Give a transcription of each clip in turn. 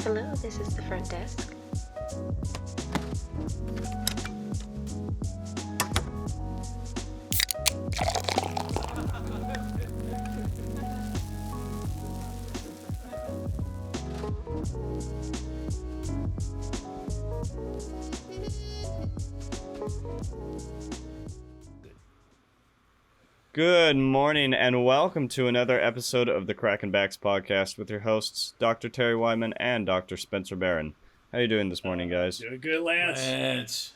Hello, this is the front desk. Good morning and welcome to another episode of the Crackin podcast with your hosts, Dr. Terry Wyman and Dr. Spencer Barron. How you doing this morning, guys? Doing good, Lance.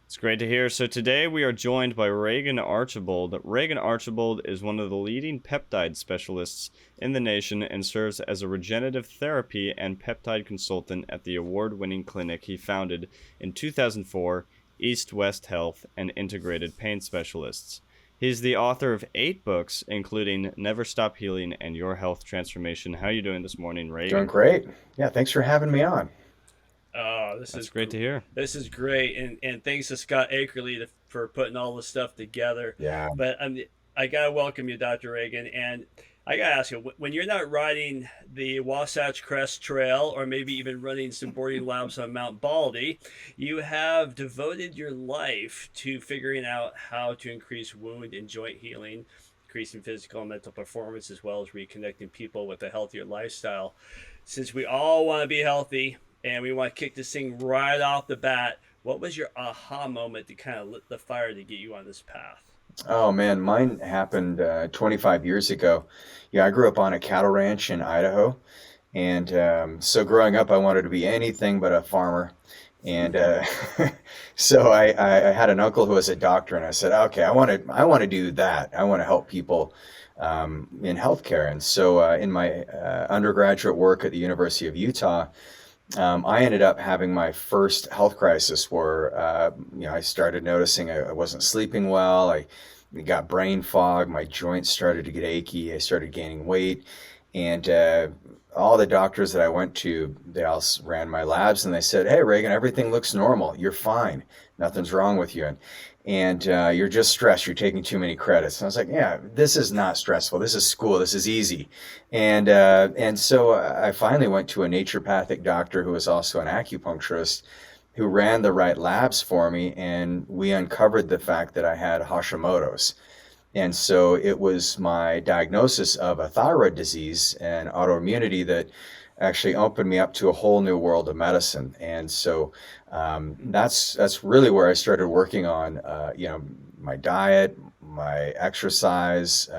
It's great to hear. So today we are joined by Regan Archibald. Regan Archibald is one of the leading peptide specialists in the nation and serves as a regenerative therapy and peptide consultant at the award-winning clinic he founded in 2004, East West Health and Integrated Pain Specialists. He's the author of 8 books, including Never Stop Healing and Your Health Transformation. How are you doing this morning, Regan? Doing great. Yeah, thanks for having me on. Oh, That's great to hear. This is great, and thanks to Scott Akerley for putting all this stuff together. Yeah. But I gotta welcome you, Dr. Regan, and I gotta ask you, when you're not riding the Wasatch Crest Trail or maybe even running some boarding laps on Mount Baldy, you have devoted your life to figuring out how to increase wound and joint healing, increasing physical and mental performance, as well as reconnecting people with a healthier lifestyle. Since we all want to be healthy and we want to kick this thing right off the bat, what was your aha moment that kind of lit the fire to get you on this path? Oh man, mine happened 25 years ago. Yeah, I grew up on a cattle ranch in Idaho, and so growing up, I wanted to be anything but a farmer. And so I had an uncle who was a doctor, and I said, okay, I want to do that. I want to help people in healthcare. And so in my undergraduate work at the University of Utah, I ended up having my first health crisis where, I started noticing I wasn't sleeping well. I got brain fog. My joints started to get achy. I started gaining weight. And all the doctors that I went to, they all ran my labs and they said, hey, Regan, everything looks normal. You're fine. Nothing's wrong with you. And you're just stressed. You're taking too many credits. And I was like, yeah, this is not stressful. This is school. This is easy. And so I finally went to a naturopathic doctor who was also an acupuncturist who ran the right labs for me. And we uncovered the fact that I had Hashimoto's. And so it was my diagnosis of a thyroid disease and autoimmunity that actually opened me up to a whole new world of medicine. And so that's really where I started working on, my diet, my exercise,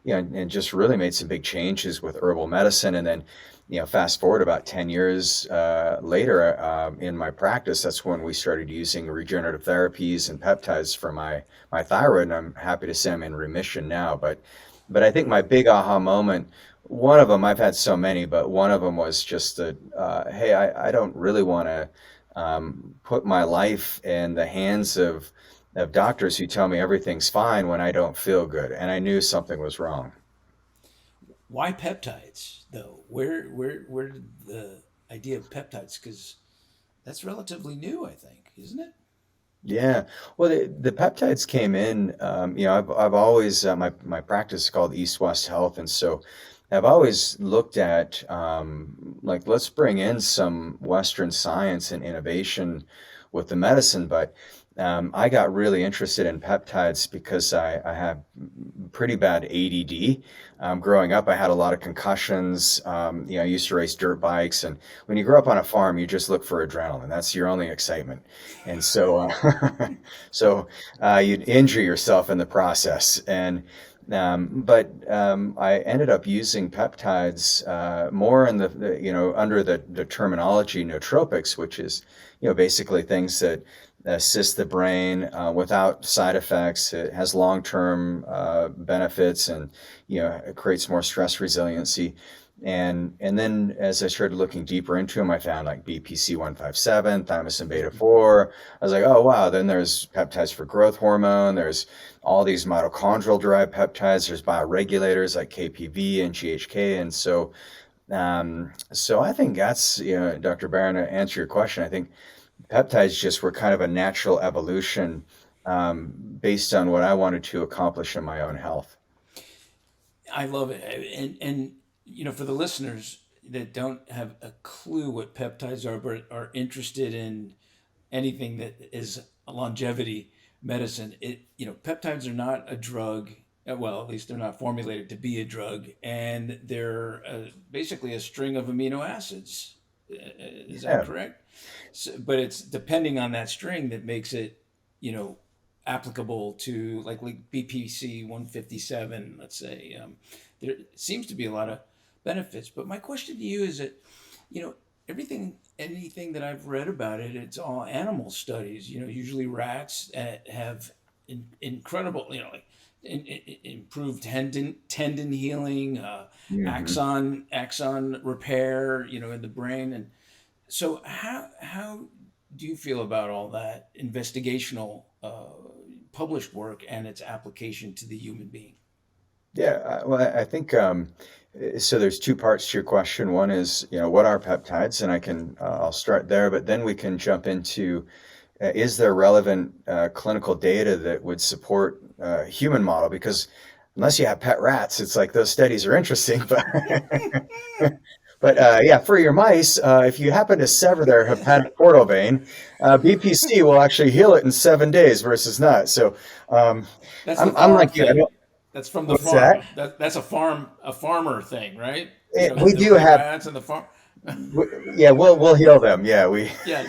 and just really made some big changes with herbal medicine. And then, fast forward about 10 years later in my practice, that's when we started using regenerative therapies and peptides for my thyroid. And I'm happy to say I'm in remission now. But I think my big aha moment, one of them, I've had so many, but one of them was just that, hey, I don't really want to put my life in the hands of doctors who tell me everything's fine when I don't feel good. And I knew something was wrong. Why peptides, though? Where did the idea of peptides? Because that's relatively new, I think, isn't it? Yeah, well, the peptides came in. I've always my practice is called East West Health, and so I've always looked at let's bring in some Western science and innovation with the medicine, but I got really interested in peptides because I have pretty bad ADD. Growing up, I had a lot of concussions. I used to race dirt bikes, and when you grow up on a farm, you just look for adrenaline. That's your only excitement, and so you'd injure yourself in the process. And but I ended up using peptides more in under the terminology nootropics, which is basically things that assist the brain without side effects. It has long-term benefits, and it creates more stress resiliency. And then as I started looking deeper into them, I found like BPC 157, thymosin beta 4. I was like, oh wow. Then there's peptides for growth hormone. There's all these mitochondrial derived peptides. There's bioregulators like KPV and GHK. And so I think that's, Dr. Barron, to answer your question, I think peptides just were kind of a natural evolution based on what I wanted to accomplish in my own health. I love it. And for the listeners that don't have a clue what peptides are, but are interested in anything that is longevity medicine, peptides are not a drug. Well, at least they're not formulated to be a drug, and they're basically a string of amino acids. Is that Yeah. correct? So, but it's depending on that string that makes it, applicable to like BPC 157, let's say. There seems to be a lot of benefits. But my question to you is that, anything that I've read about it, it's all animal studies. Usually rats have incredible, like improved tendon healing, axon repair, in the brain. And so how do you feel about all that investigational published work and its application to the human being? Yeah, well, I think so. There's two parts to your question. One is, what are peptides, and I'll start there, but then we can jump into is there relevant clinical data that would support human model? Because unless you have pet rats, it's like those studies are interesting, but yeah, for your mice, if you happen to sever their hepatic portal vein, BPC will actually heal it in 7 days versus not. So That's I'm like you. I thing. don't, That's from the what's farm. that? That's a farmer thing, right? We do the have. rats and the farm. Yeah, we'll heal them. Yeah, Yes.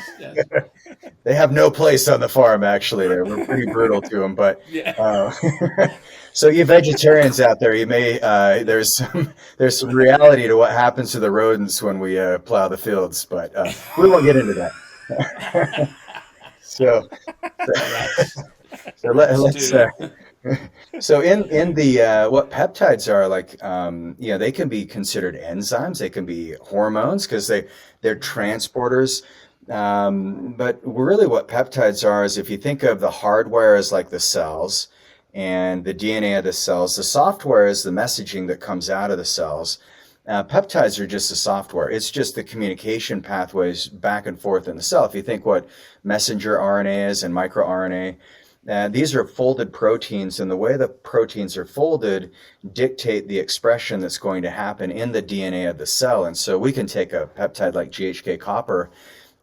they have no place on the farm. Actually, we're pretty brutal to them. But Yeah. so you vegetarians out there, you may there's some reality to what happens to the rodents when we plow the fields, but we won't get into that. so let's. So in the what peptides are like, they can be considered enzymes. They can be hormones because they're transporters. But really, what peptides are is if you think of the hardware as like the cells and the DNA of the cells, the software is the messaging that comes out of the cells. Peptides are just the software. It's just the communication pathways back and forth in the cell. If you think what messenger RNA is and microRNA. These are folded proteins, and the way the proteins are folded dictate the expression that's going to happen in the DNA of the cell. And so we can take a peptide like GHK copper,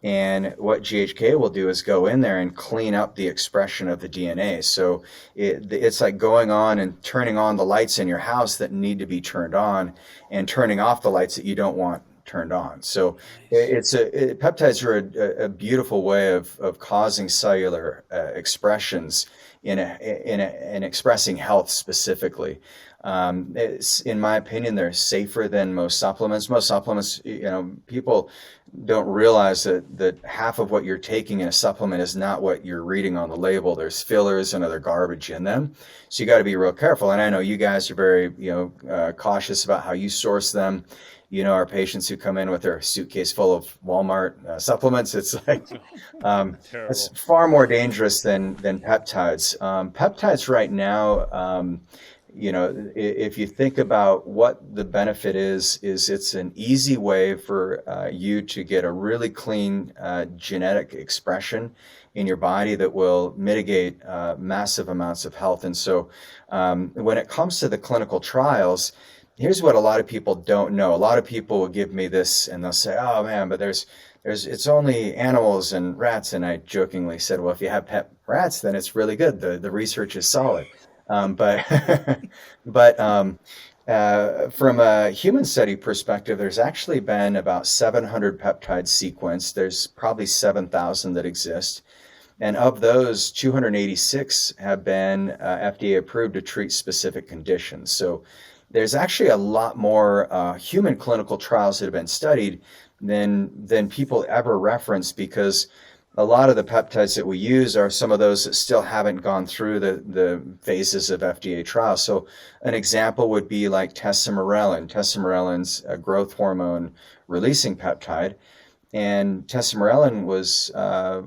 and what GHK will do is go in there and clean up the expression of the DNA. So it's like going on and turning on the lights in your house that need to be turned on and turning off the lights that you don't want turned on. So peptides are a beautiful way of causing cellular expressions in expressing health specifically. In my opinion, they're safer than most supplements. Most supplements, people don't realize that half of what you're taking in a supplement is not what you're reading on the label. There's fillers and other garbage in them. So you got to be real careful. And I know you guys are very, cautious about how you source them. Our patients who come in with their suitcase full of Walmart supplements, it's like it's far more dangerous than peptides. Peptides right now, if you think about what the benefit is it's an easy way for you to get a really clean genetic expression in your body that will mitigate massive amounts of health. And so when it comes to the clinical trials, here's what a lot of people don't know. A lot of people will give me this and they'll say, oh man, but it's only animals and rats. And I jokingly said, well, if you have pet rats, then it's really good. The research is solid. But from a human study perspective, there's actually been about 700 peptides sequenced. There's probably 7,000 that exist. And of those, 286 have been FDA approved to treat specific conditions. So there's actually a lot more human clinical trials that have been studied than people ever reference, because a lot of the peptides that we use are some of those that still haven't gone through the phases of FDA trials. So an example would be like tesamorelin. Tesamorellin's a growth hormone releasing peptide. And tesamorelin was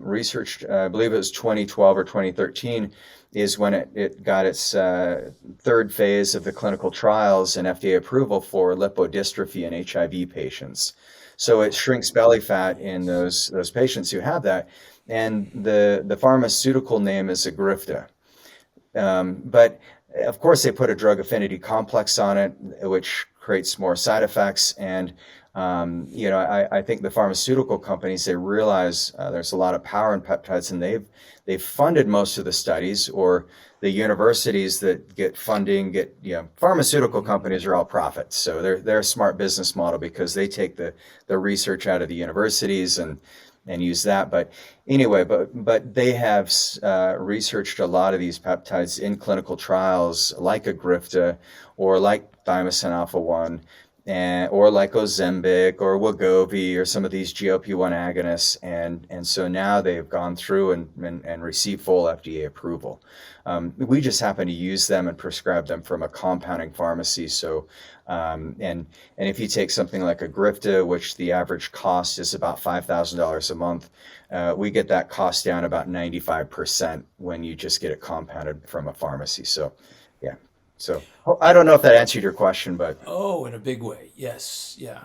researched, I believe it was 2012 or 2013, is when it got its third phase of the clinical trials and FDA approval for lipodystrophy in HIV patients. So it shrinks belly fat in those patients who have that. And the pharmaceutical name is Agrifta. But of course, they put a drug affinity complex on it, which creates more side effects. And I think the pharmaceutical companies, they realize there's a lot of power in peptides, and they've funded most of the studies, or the universities that get funding pharmaceutical companies are all profits. So they're a smart business model because they take the research out of the universities and use that. But anyway, but they have researched a lot of these peptides in clinical trials, like Agrifta, or like thymosin alpha-1, or like Ozempic or Wegovy, or some of these GLP-1 agonists. And so now they've gone through and received full FDA approval. We just happen to use them and prescribe them from a compounding pharmacy. So, and if you take something like Agrifta, which the average cost is about $5,000 a month, we get that cost down about 95% when you just get it compounded from a pharmacy. So, yeah. So I don't know if that answered your question, but Oh, in a big way. Yes. Yeah.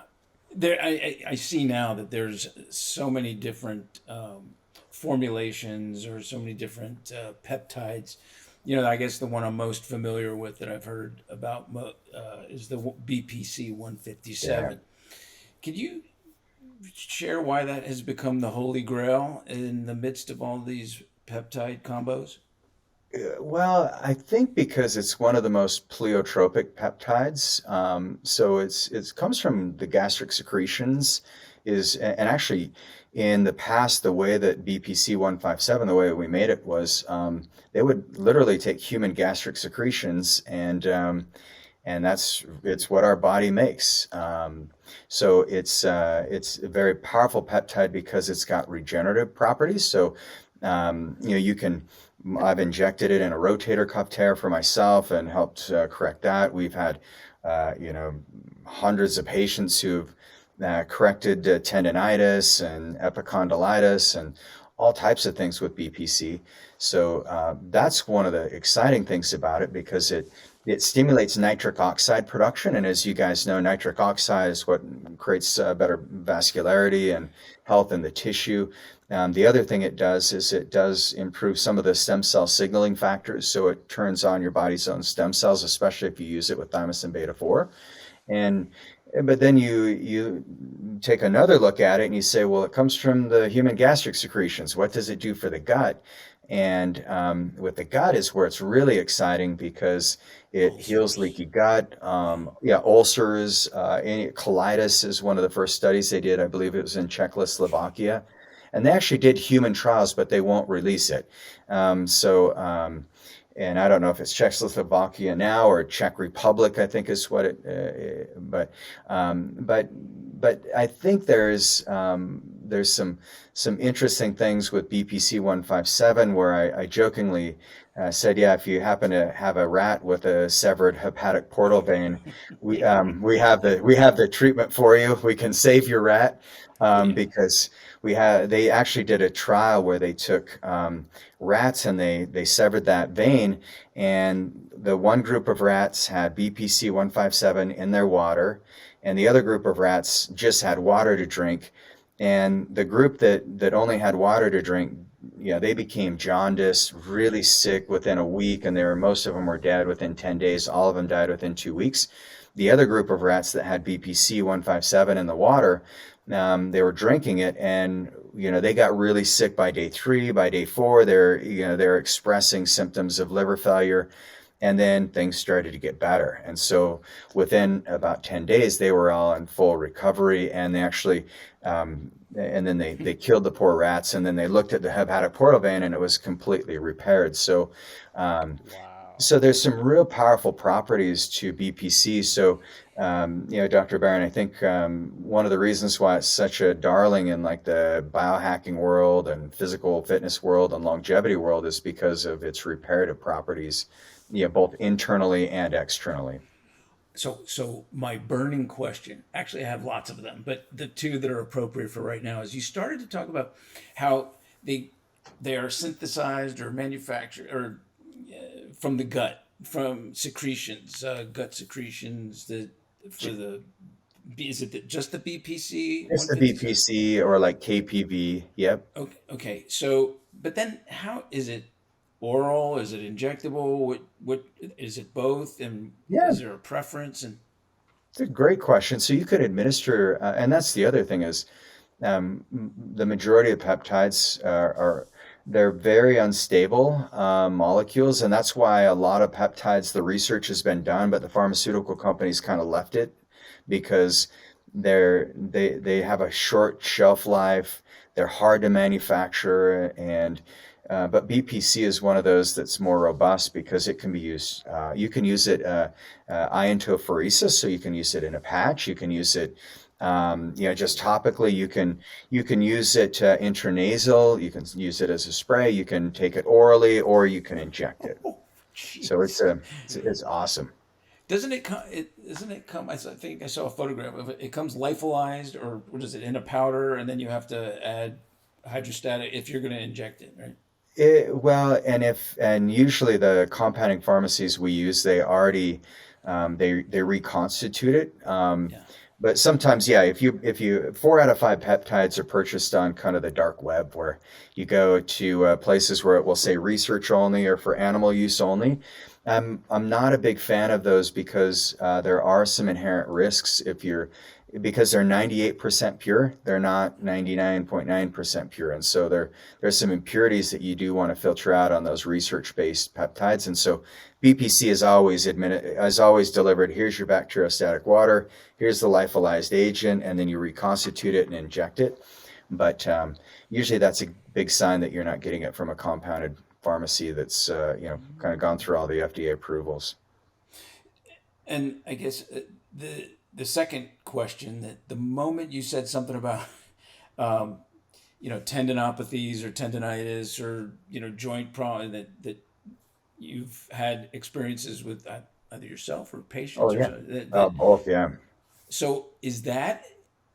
There, I see now that there's so many different formulations, or so many different peptides. I guess the one I'm most familiar with that I've heard about is the BPC yeah. 157. Can you share why that has become the holy grail in the midst of all these peptide combos? Well, I think because it's one of the most pleiotropic peptides. So it comes from the gastric secretions, and actually in the past, the way that BPC 157, the way we made it was, they would literally take human gastric secretions, and it's what our body makes. So it's a very powerful peptide because it's got regenerative properties. So I've injected it in a rotator cuff tear for myself and helped correct that. We've had hundreds of patients who've corrected tendonitis and epicondylitis and all types of things with BPC. So that's one of the exciting things about it, because it stimulates nitric oxide production. And as you guys know, nitric oxide is what creates better vascularity and health in the tissue. The other thing it does is it does improve some of the stem cell signaling factors. So it turns on your body's own stem cells, especially if you use it with thymosin beta-4. And but then you take another look at it and you say, well, it comes from the human gastric secretions. What does it do for the gut? And with the gut is where it's really exciting, because it heals Ulcers. leaky gut. Ulcers, colitis is one of the first studies they did. I believe it was in Czechoslovakia. And they actually did human trials, but they won't release it. And I don't know if it's Czechoslovakia now or Czech Republic, I think is what but I think there's some interesting things with BPC 157, where I jokingly said, yeah, if you happen to have a rat with a severed hepatic portal vein, we have the treatment for you. We can save your rat, Brilliant. because they actually did a trial where they took rats and they severed that vein, and the one group of rats had BPC 157 in their water, and the other group of rats just had water to drink. And the group that only had water to drink, they became jaundiced, really sick within a week, and most of them were dead within 10 days. All of them died within 2 weeks. The other group of rats that had BPC 157 in the water, they were drinking it, and they got really sick by day 3. By day 4, they're expressing symptoms of liver failure, and then things started to get better. And so within about 10 days, they were all in full recovery, and they actually and then they killed the poor rats, and then they looked at the hepatic portal vein, and it was completely repaired. So um, Wow. so there's some real powerful properties to BPC. So, Dr. Barron, I think one of the reasons why it's such a darling in like the biohacking world and physical fitness world and longevity world is because of its reparative properties, both internally and externally. So my burning question, actually I have lots of them, but the two that are appropriate for right now is, you started to talk about how they are synthesized or manufactured or from the gut, from secretions, gut secretions that for the is it just the BPC It's the 157? BPC or like KPV. Yep. Okay, okay. So, but then how is it oral? Is it injectable? What is it both? And Yeah. is there a preference? And It's a great question. So you could administer, and that's the other thing is the majority of peptides they're very unstable molecules, and that's why a lot of peptides, the research has been done, but the pharmaceutical companies kind of left it because they have a short shelf life, they're hard to manufacture, and but BPC is one of those that's more robust because it can be used. You can use it iontophoresis, so you can use it in a patch. You can use it, just topically. You can use it intranasal. You can use it as a spray. You can take it orally, or you can inject it. Oh, So jeez. it's awesome. Doesn't it come? Doesn't it come? I think I saw a photograph of it. It comes lyophilized, or what is it, in a powder, and then you have to add hydrostatic if you're going to inject it, right? Well, and usually the compounding pharmacies we use, they already they reconstitute it. Yeah. But sometimes, yeah, if you 4 out of 5 peptides are purchased on kind of the dark web, where you go to places where it will say research only or for animal use only. I'm not a big fan of those because there are some inherent risks because they're 98% pure, they're not 99.9% pure. And so there's some impurities that you do want to filter out on those research-based peptides. And so BPC is always delivered, here's your bacteriostatic water, here's the lyophilized agent, and then you reconstitute it and inject it. But usually that's a big sign that you're not getting it from a compounded pharmacy that's kind of gone through all the FDA approvals. And I guess the second question, that the moment you said something about tendinopathies or tendinitis or joint problem that you've had experiences with either yourself or patients Oh or yeah, so, both, yeah. so is that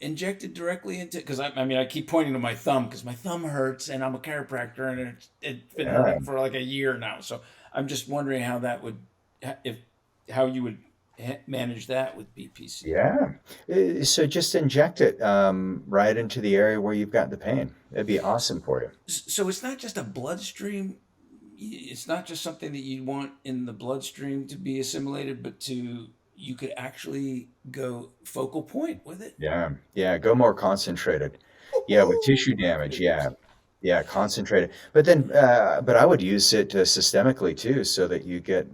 injected directly into, because I keep pointing to my thumb because my thumb hurts and I'm a chiropractor and it's been Yeah. hurting for like a year now, so I'm just wondering how you would manage that with BPC. Yeah. So just inject it right into the area where you've got the pain. It'd be awesome for you. So it's not just a bloodstream. It's not just something that you want in the bloodstream to be assimilated, but you could actually go focal point with it. Yeah. Yeah. Go more concentrated. Yeah. With tissue damage. Yeah. Yeah. Concentrated. But then, but I would use it systemically too, so that you get,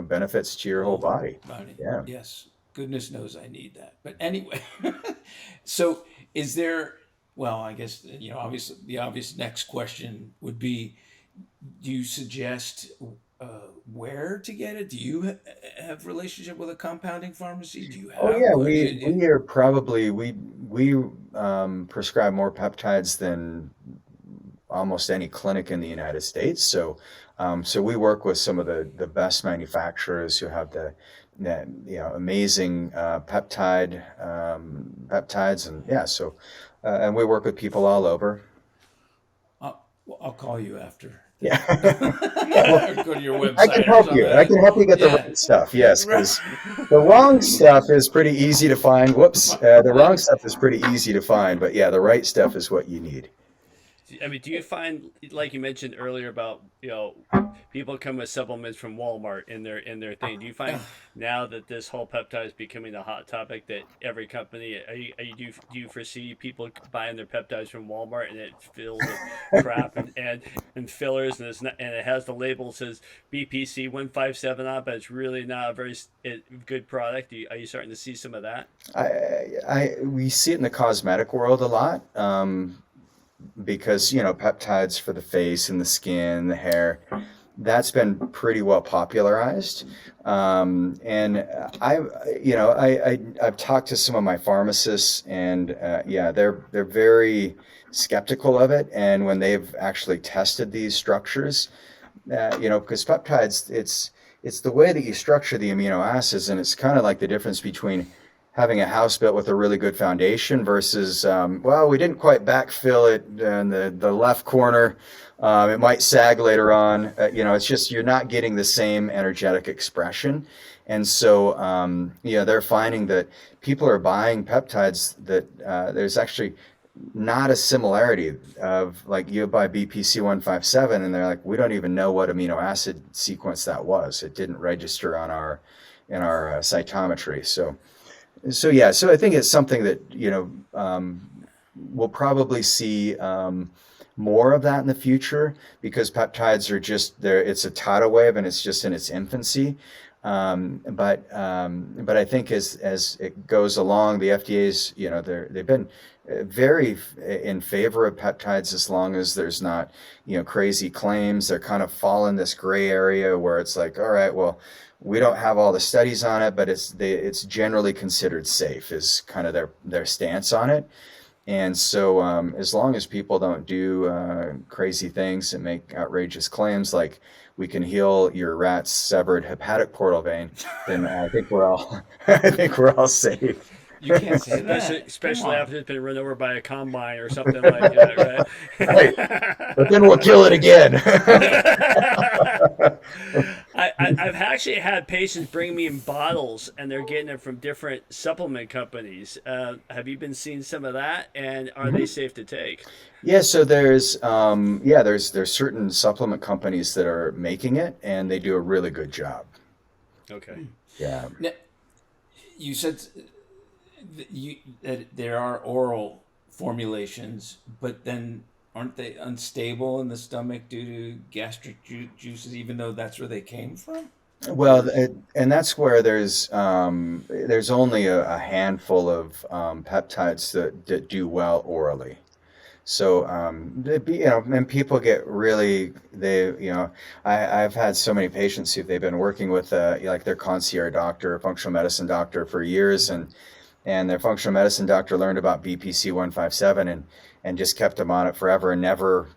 benefits to your whole body. Yeah. Yes. Goodness knows I need that. But anyway, so is there, well, I guess, obviously the obvious next question would be, do you suggest where to get it? Do you have relationship with a compounding pharmacy? Do you have? Oh yeah, we are probably we prescribe more peptides than almost any clinic in the United States. So we work with some of the best manufacturers who have the amazing peptides, and yeah. So and we work with people all over. I'll call you after. Yeah. Go to your website. I can help you. I can help you get the Yeah. right stuff. Yes, because the wrong stuff is pretty easy to find. Whoops. The wrong stuff is pretty easy to find, but yeah, the right stuff is what you need. I mean, do you find, like you mentioned earlier about, people come with supplements from Walmart in their thing? Do you find now that this whole peptide is becoming a hot topic that every company, do you foresee people buying their peptides from Walmart and it's filled with crap and fillers, and it has the label that says BPC 157 on it, but it's really not a very good product? Are you starting to see some of that? We see it in the cosmetic world a lot. Because peptides for the face and the skin, the hair, that's been pretty well popularized. And I've talked to some of my pharmacists, and they're very skeptical of it. And when they've actually tested these structures, because peptides, it's the way that you structure the amino acids, and it's kind of like the difference between having a house built with a really good foundation versus, we didn't quite backfill it in the left corner. It might sag later on. It's just you're not getting the same energetic expression. And so, they're finding that people are buying peptides that there's actually not a similarity of, like, you buy BPC 157 and they're like, we don't even know what amino acid sequence that was. It didn't register on in our cytometry. So, So yeah, so I think it's something that, we'll probably see more of that in the future, because peptides are just there. It's a tidal wave and it's just in its infancy. But I think as it goes along, the FDA's, they've been very in favor of peptides as long as there's not, crazy claims. They're kind of fall in this gray area where it's like, all right, well, we don't have all the studies on it, but it's generally considered safe, is kind of their stance on it. And so as long as people don't do crazy things and make outrageous claims like we can heal your rat's severed hepatic portal vein, then I think we're all I think we're all safe. You can't say that. Especially after it's been run over by a combine or something like that, Right. But then we'll kill it again. I've actually had patients bring me in bottles, and they're getting it from different supplement companies. Have you been seeing some of that, and are they safe to take? Yeah, so there's certain supplement companies that are making it, and they do a really good job. Okay. Yeah. Now, you said that there are oral formulations, but then aren't they unstable in the stomach due to gastric juices, even though that's where they came from? Well, and that's where there's only a handful of peptides that do well orally. So, and people get really, I've had so many patients who they've been working with, like their concierge doctor, functional medicine doctor for years, and their functional medicine doctor learned about BPC 157 and just kept them on it forever and never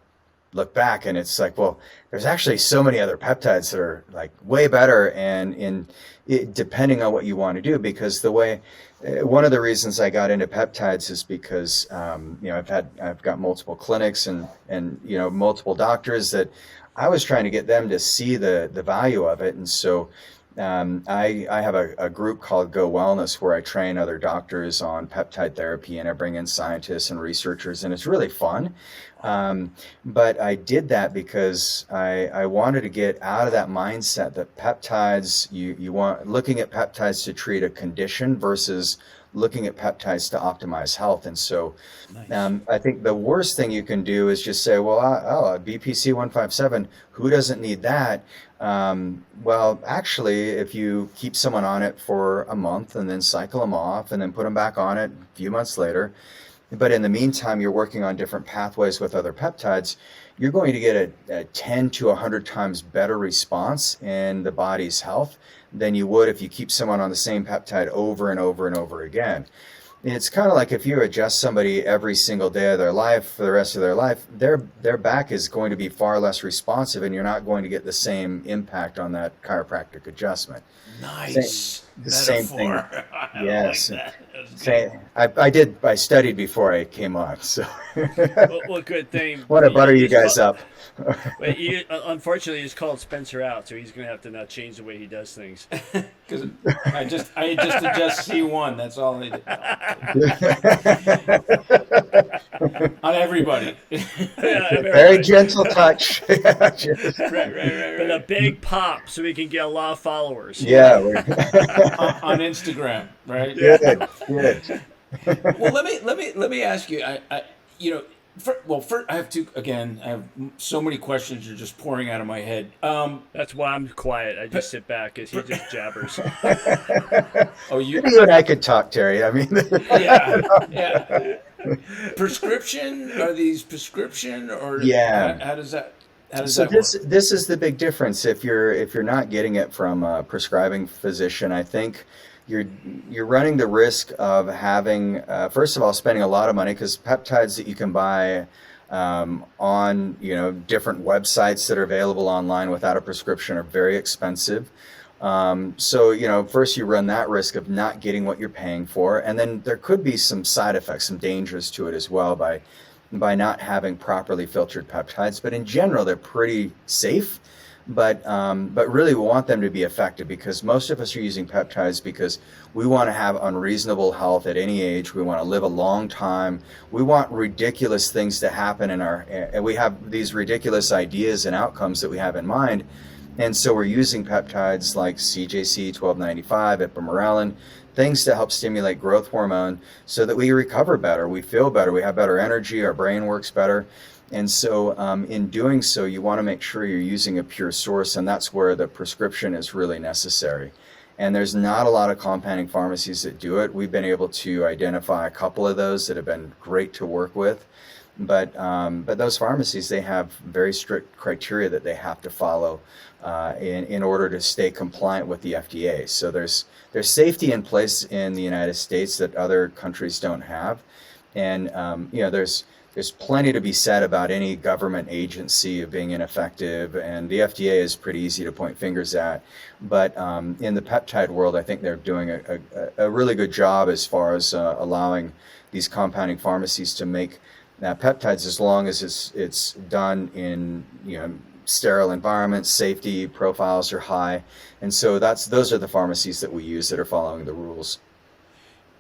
looked back. And it's like, well, there's actually so many other peptides that are like way better, and depending on what you want to do, because one of the reasons I got into peptides is because I've got multiple clinics and multiple doctors that I was trying to get them to see the value of it. And so I have a group called Go Wellness where I train other doctors on peptide therapy, and I bring in scientists and researchers, and it's really fun. But I did that because I wanted to get out of that mindset that peptides, you want looking at peptides to treat a condition versus looking at peptides to optimize health. And so I think the worst thing you can do is just say, well, BPC 157, who doesn't need that? Well, actually, if you keep someone on it for a month and then cycle them off and then put them back on it a few months later, but in the meantime, you're working on different pathways with other peptides, you're going to get a 10 to 100 times better response in the body's health than you would if you keep someone on the same peptide over and over and over again. It's kind of like if you adjust somebody every single day of their life for the rest of their life, their back is going to be far less responsive, and you're not going to get the same impact on that chiropractic adjustment. Nice. Same thing. Yes. Okay. I studied before I came on, so. Well, good thing. Want to butter you guys up. Unfortunately, he's called Spencer out, so he's going to have to now change the way he does things. Because I just adjust C1. That's all I did. On everybody. Very gentle touch. Right. But a big pop, so we can get a lot of followers. Yeah. On Instagram, right? Good. Well, let me ask you. First, I have two. Again, I have so many questions are just pouring out of my head. That's why I'm quiet. I just sit back as he just jabbers. Oh, you and I could talk, Terry. I mean, yeah. Prescription? Are these prescription or yeah? How does that? This is the big difference. If you're not getting it from a prescribing physician, I think you're running the risk of having first of all spending a lot of money, because peptides that you can buy on different websites that are available online without a prescription are very expensive. So first you run that risk of not getting what you're paying for, and then there could be some side effects, some dangers to it as well by not having properly filtered peptides. But in general, they're pretty safe. But really we want them to be effective, because most of us are using peptides because we want to have unreasonable health at any age. We want to live a long time. We want ridiculous things to happen and we have these ridiculous ideas and outcomes that we have in mind. And so we're using peptides like CJC 1295, ipamorelin, things to help stimulate growth hormone so that we recover better, we feel better, we have better energy, our brain works better. And so in doing so, you want to make sure you're using a pure source, and that's where the prescription is really necessary. And there's not a lot of compounding pharmacies that do it. We've been able to identify a couple of those that have been great to work with. But those pharmacies, they have very strict criteria that they have to follow in order to stay compliant with the FDA. So there's safety in place in the United States that other countries don't have. And there's plenty to be said about any government agency of being ineffective, and the FDA is pretty easy to point fingers at. But in the peptide world, I think they're doing a really good job as far as allowing these compounding pharmacies to make peptides, as long as it's done in sterile environments, safety profiles are high, and so those are the pharmacies that we use that are following the rules.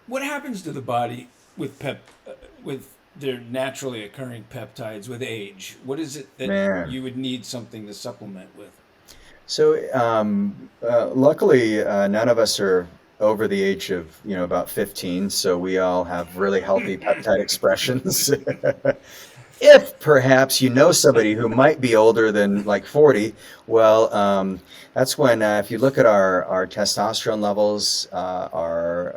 What happens to the body with their naturally occurring peptides with age? What is it that you would need something to supplement with? So luckily, none of us are over the age of about 15, so we all have really healthy peptide expressions. If perhaps somebody who might be older than like 40, well, that's when if you look at our testosterone levels,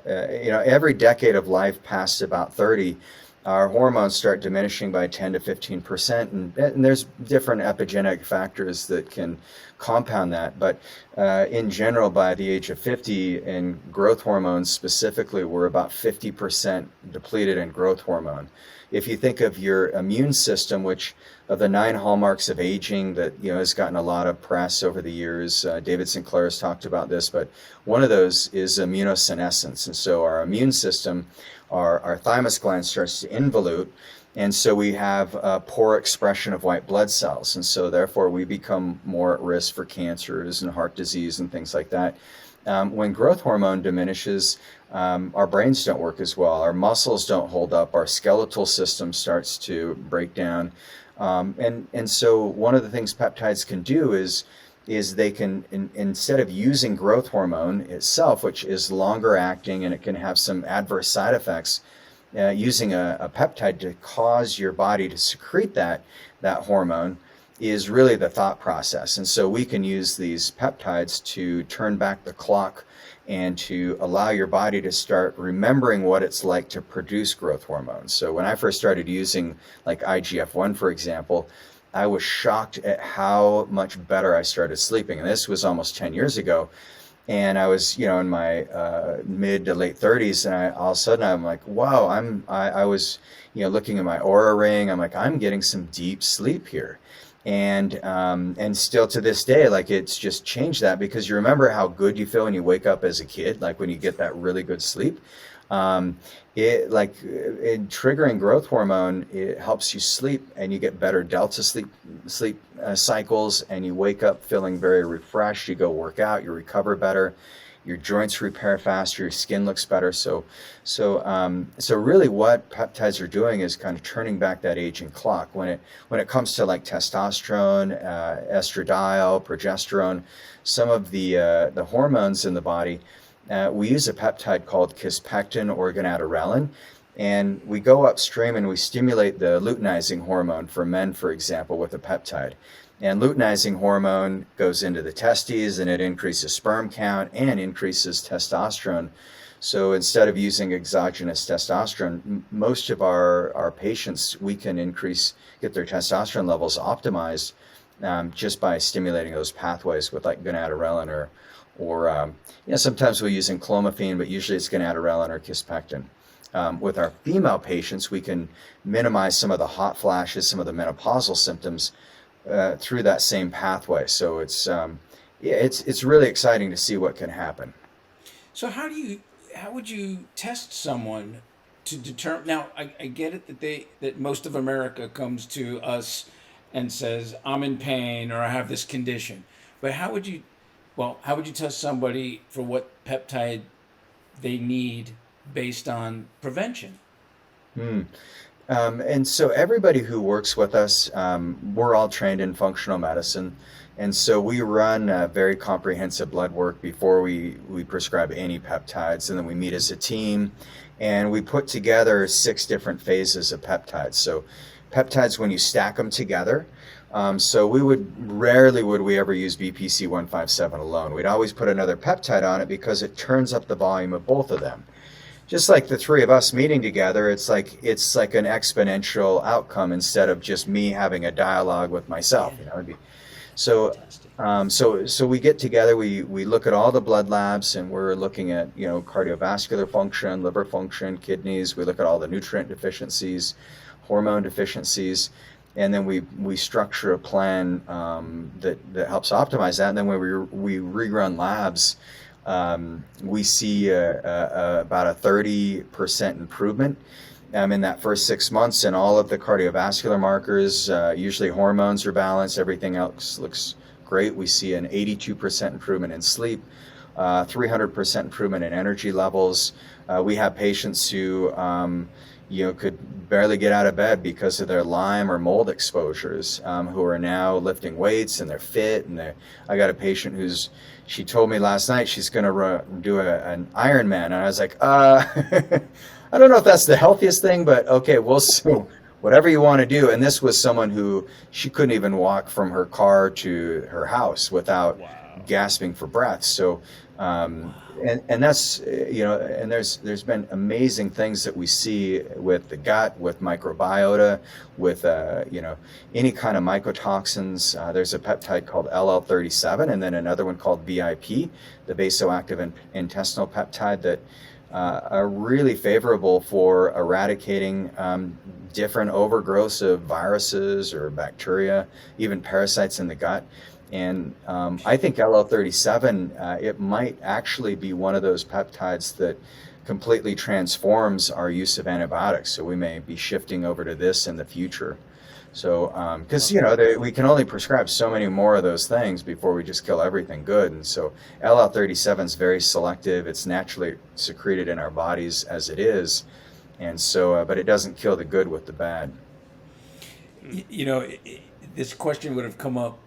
every decade of life past about 30, our hormones start diminishing by 10 to 15%, and there's different epigenetic factors that can compound that. But in general, by the age of 50, in growth hormones specifically, we're about 50% depleted in growth hormone. If you think of your immune system, which of the 9 hallmarks of aging that has gotten a lot of press over the years, David Sinclair has talked about this, but one of those is immunosenescence. And so our immune system, our thymus gland starts to involute, and so we have a poor expression of white blood cells, and so therefore we become more at risk for cancers and heart disease and things like that. When growth hormone diminishes, our brains don't work as well, our muscles don't hold up, our skeletal system starts to break down, and so one of the things peptides can do is they can, instead of using growth hormone itself, which is longer acting and it can have some adverse side effects, using a peptide to cause your body to secrete that hormone is really the thought process. And so we can use these peptides to turn back the clock and to allow your body to start remembering what it's like to produce growth hormones. So when I first started using like IGF-1, for example, I was shocked at how much better I started sleeping. And this was almost 10 years ago. And I was, in my mid to late 30s, and all of a sudden I'm like, wow, I was, looking at my Oura ring. I'm like, I'm getting some deep sleep here. And still to this day, like, it's just changed that, because you remember how good you feel when you wake up as a kid, like when you get that really good sleep. In triggering growth hormone, it helps you sleep, and you get better delta sleep cycles, and you wake up feeling very refreshed. You go work out, you recover better, your joints repair faster, your skin looks better. So really what peptides are doing is kind of turning back that aging clock. When it comes to like testosterone, estradiol, progesterone, some of the hormones in the body, we use a peptide called kispectin or gonadorelin, and we go upstream and we stimulate the luteinizing hormone for men, for example, with a peptide. And luteinizing hormone goes into the testes, and it increases sperm count and increases testosterone. So instead of using exogenous testosterone, most of our patients, we can get their testosterone levels optimized just by stimulating those pathways with like gonadorelin or sometimes we use clomiphene, but usually it's gonadorelin or kispectin. With our female patients, we can minimize some of the hot flashes, some of the menopausal symptoms through that same pathway. So it's really exciting to see what can happen. So how would you test someone to determine? Now I get it that most of America comes to us and says, I'm in pain or I have this condition, but how would you test somebody for what peptide they need based on prevention? And so everybody who works with us, we're all trained in functional medicine. And so we run very comprehensive blood work before we prescribe any peptides. And then we meet as a team and we put together 6 different phases of peptides. So peptides, when you stack them together, so rarely would we ever use BPC 157 alone. We'd always put another peptide on it because it turns up the volume of both of them. Just like the 3 of us meeting together, it's like an exponential outcome instead of just me having a dialogue with myself. So so we get together, we look at all the blood labs, and we're looking at cardiovascular function, liver function, kidneys. We look at all the nutrient deficiencies, hormone deficiencies, and then we structure a plan that helps optimize that. And then when we rerun labs, we see about a 30% improvement in that first 6 months, and all of the cardiovascular markers, usually hormones are balanced, everything else looks great. We see an 82% improvement in sleep, 300% improvement in energy levels. We have patients who could barely get out of bed because of their Lyme or mold exposures, who are now lifting weights and they're fit. And I got a patient she told me last night she's going to do an Ironman, and I was like, I don't know if that's the healthiest thing, but okay, we'll see. Whatever you want to do. And this was someone who she couldn't even walk from her car to her house without gasping for breath. So, and that's, and there's been amazing things that we see with the gut, with microbiota, with, any kind of mycotoxins. There's a peptide called LL37, and then another one called VIP, the vasoactive intestinal peptide, that are really favorable for eradicating different overgrowths of viruses or bacteria, even parasites in the gut. And I think LL37, it might actually be one of those peptides that completely transforms our use of antibiotics. So we may be shifting over to this in the future. So, because we can only prescribe so many more of those things before we just kill everything good. And so LL37 is very selective. It's naturally secreted in our bodies as it is. And so, but it doesn't kill the good with the bad. This question would have come up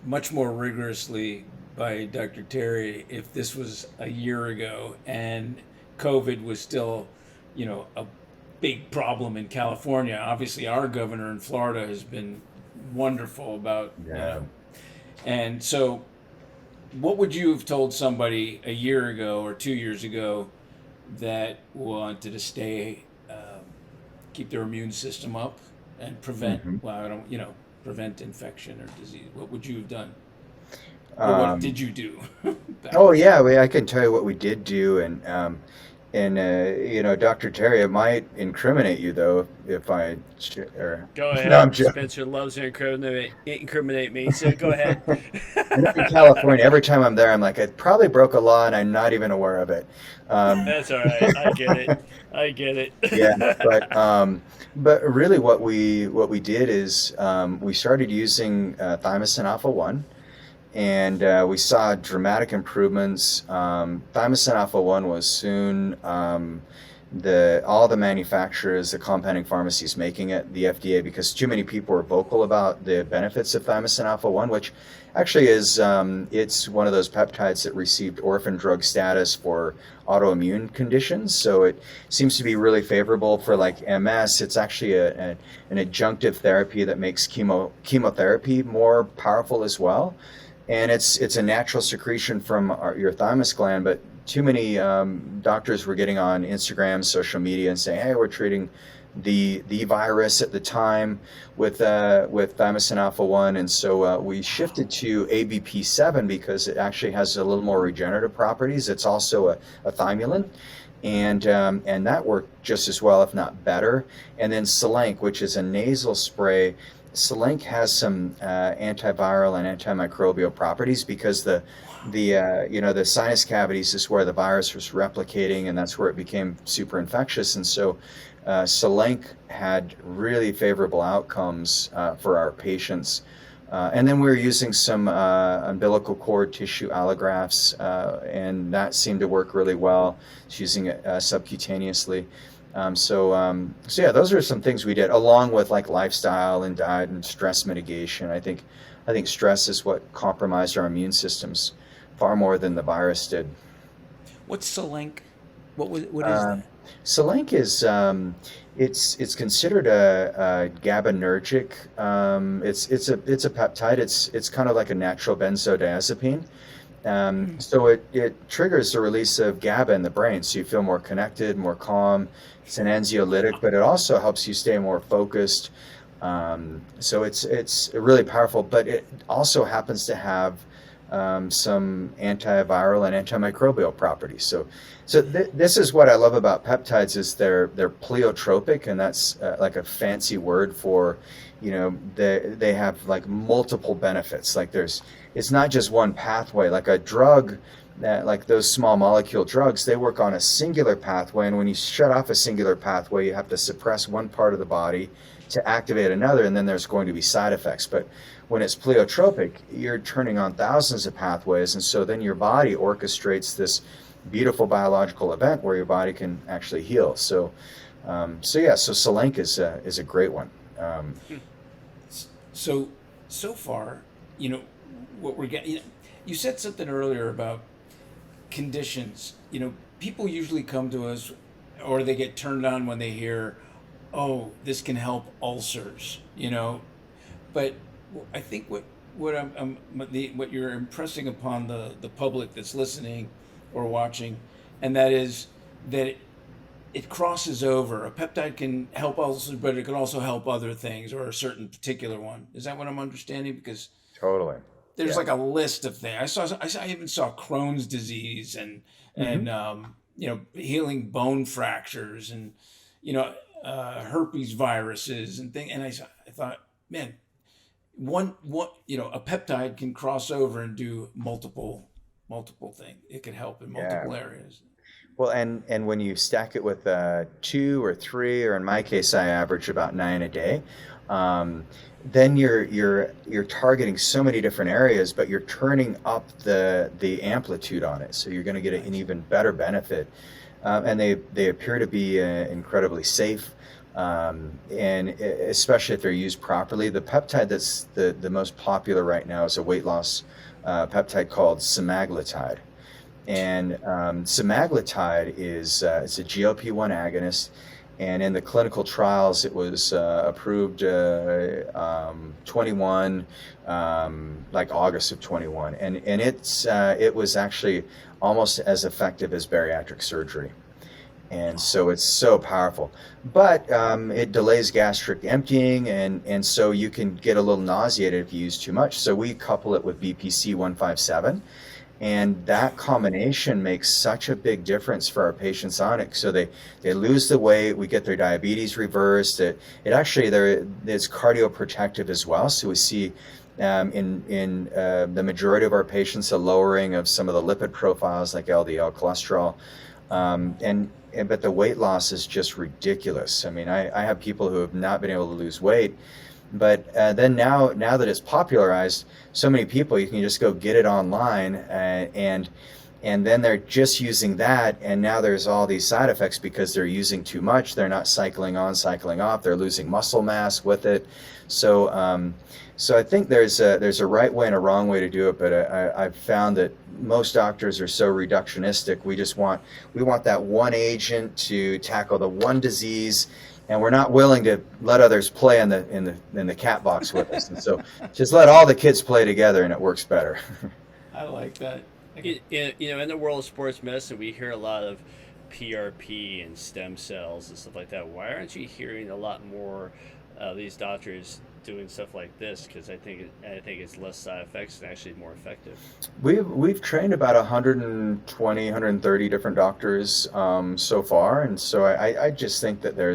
much more rigorously by Dr. Terry if this was a year ago and COVID was still, a big problem in California. Obviously, our governor in Florida has been wonderful about, and so what would you have told somebody a year ago or 2 years ago that wanted to keep their immune system up and prevent, prevent infection or disease? What would you have done? Or what did you do? I can tell you what we did do, and Dr. Terry, it might incriminate you though if I. Go ahead. No, Spencer loves to incriminate me, so go ahead. In California, every time I'm there, I'm like, I probably broke a law and I'm not even aware of it. That's all right. I get it. Yeah, but really, what we did is we started using thymosin alpha 1. And we saw dramatic improvements. Thymosin alpha 1 was soon all the manufacturers, the compounding pharmacies making it, the FDA, because too many people were vocal about the benefits of thymosin alpha 1, which actually is it's one of those peptides that received orphan drug status for autoimmune conditions. So it seems to be really favorable for like MS. It's actually an adjunctive therapy that makes chemotherapy more powerful as well. And it's a natural secretion from your thymus gland, but too many doctors were getting on Instagram, social media, and saying, "Hey, we're treating the virus at the time with thymosin alpha 1," and so we shifted to ABP7 because it actually has a little more regenerative properties. It's also a thymulin, and that worked just as well, if not better. And then Selenk, which is a nasal spray. Selenk has some antiviral and antimicrobial properties because the sinus cavities is where the virus was replicating, and that's where it became super infectious. And so Selenk had really favorable outcomes for our patients. And then we were using some umbilical cord tissue allografts, and that seemed to work really well. It's using it subcutaneously. So yeah, those are some things we did, along with like lifestyle and diet and stress mitigation. I think I think stress is what compromised our immune systems far more than the virus did. What's Selenk? What is Um, that? Selenk is it's considered a GABAergic. It's a peptide. It's kind of like a natural benzodiazepine. Hmm. So it triggers the release of GABA in the brain, so you feel more connected, more calm. It's an anxiolytic, but it also helps you stay more focused. So it's really powerful, but it also happens to have some antiviral and antimicrobial properties. So this is what I love about peptides is they're pleiotropic, and that's like a fancy word for, they have like multiple benefits. Like it's not just one pathway. Like a drug, that like those small molecule drugs, they work on a singular pathway, and when you shut off a singular pathway, you have to suppress one part of the body to activate another, and then there's going to be side effects. But when it's pleiotropic, you're turning on thousands of pathways, and so then your body orchestrates this beautiful biological event where your body can actually heal. So Selenk is a great one. So far, what we're getting. You said something earlier about conditions. People usually come to us, or they get turned on when they hear, "Oh, this can help ulcers." But I think what you're impressing upon the public that's listening or watching, and that is that it crosses over. A peptide can help ulcers, but it can also help other things or a certain particular one. Is that what I'm understanding? Because Totally. there's Yeah. like a list of things. I even saw Crohn's disease and Hmm. healing bone fractures and herpes viruses and thing. And I thought, man, a peptide can cross over and do multiple things. It can help in Yeah. multiple areas. Well, and when you stack it with two or three, or in my case, I average about 9 a day. Um, then you're targeting so many different areas, but you're turning up the amplitude on it, so you're going to get an Nice. even better benefit. And they appear to be incredibly safe, and especially if they're used properly. The peptide that's the most popular right now is a weight loss peptide called semaglutide. And semaglutide is it's a GLP-1 agonist, and in the clinical trials, it was approved 21, like August of 21, and it was actually almost as effective as bariatric surgery. And so it's so powerful, but it delays gastric emptying, and so you can get a little nauseated if you use too much. So we couple it with BPC 157, and that combination makes such a big difference for our patients on it. So they lose the weight, we get their diabetes reversed. It actually it's cardioprotective as well. So we see in the majority of our patients a lowering of some of the lipid profiles like LDL cholesterol, but the weight loss is just ridiculous. I mean, I have people who have not been able to lose weight, but then now that it's popularized, so many people, you can just go get it online, and then they're just using that, and now there's all these side effects because they're using too much. They're not cycling on, cycling off. They're losing muscle mass with it. So I think there's a right way and a wrong way to do it, but I've found that most doctors are so reductionistic. We want that one agent to tackle the one disease, and we're not willing to let others play in the cat box with us. And so just let all the kids play together, and it works better. I like that. In the world of sports medicine, we hear a lot of PRP and stem cells and stuff like that. Why aren't you hearing a lot more of these doctors doing stuff like this? Because I think it's less side effects and actually more effective. We've trained about 120, 130 different doctors so far, and so I just think that they're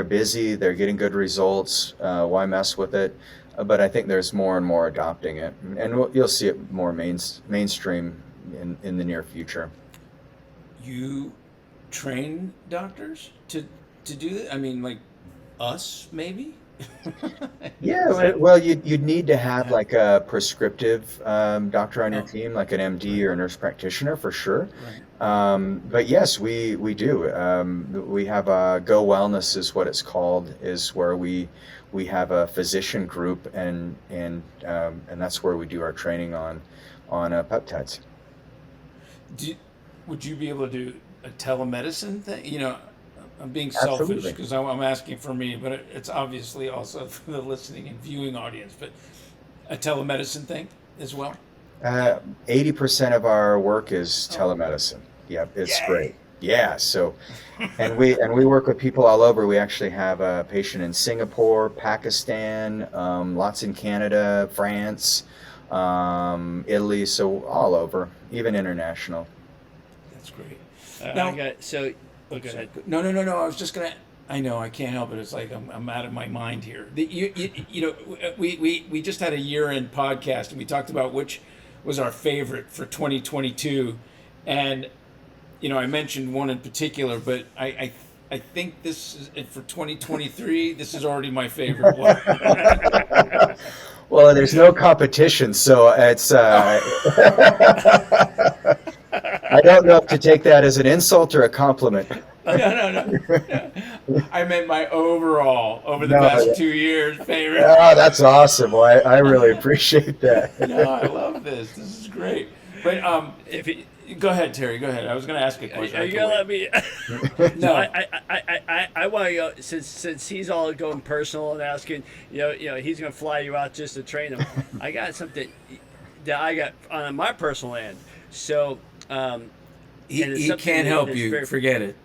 busy, they're getting good results. Why mess with it? But I think there's more and more adopting it, and you'll see it more mainstream in the near future. You train doctors to do that? I mean, like us, maybe? Yeah, Is that well, you'd need to have like a prescriptive doctor on your Oh, team, like an MD right, or a nurse practitioner for sure. right, right. But yes, we do. We have Go Wellness is what it's called, is where we have a physician group, and that's where we do our training on peptides. Do, would you be able to do a telemedicine thing? I'm being selfish Absolutely. because I'm asking for me, but it's obviously also for the listening and viewing audience. But a telemedicine thing as well. Uh, 80% of our work is Oh, telemedicine. Yep, it's great. yay! Yeah, so and we work with people all over. We actually have a patient in Singapore, Pakistan, lots in Canada, France, Italy, so all over, even international. That's great. I Now, got so. Oh, go oops, sorry. ahead. No, no, no, no. I was just gonna. I know I can't help it. It's like I'm out of my mind here. We just had a year-end podcast and we talked about which was our favorite for 2022, and I mentioned one in particular, but I think this is for 2023. This is already my favorite one. Well, there's no competition, so it's I don't know if to take that as an insult or a compliment. No, no, no, no. I meant my overall over the No, past 2 years favorite. oh, that's awesome. Well, I really appreciate that. No, I love this. This is great. But If you, go ahead, Terry. Go ahead. I was going to ask a question. are I you can gonna let wait. me? So No. I want to go since he's all going personal and asking. He's gonna fly you out just to train him. I got something that I got on my personal end. So He, and it's he something can't help that's you. very Forget it.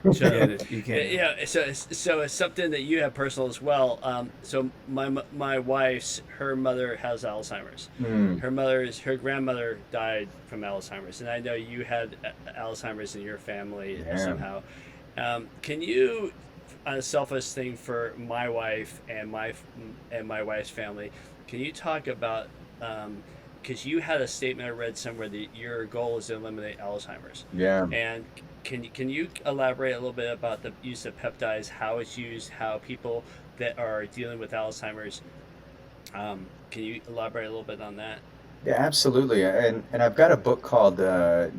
Forget it. You can't. so it's something that you have personal as well. So my wife's her mother has Alzheimer's. Hmm. Her grandmother died from Alzheimer's, and I know you had Alzheimer's in your family Yeah. somehow. Can you, on a selfish thing for my wife and my wife's family, can you talk about? Because you had a statement I read somewhere that your goal is to eliminate Alzheimer's. Yeah. And can you elaborate a little bit about the use of peptides, how it's used, how people that are dealing with Alzheimer's, can you elaborate a little bit on that? Yeah, absolutely. And I've got a book called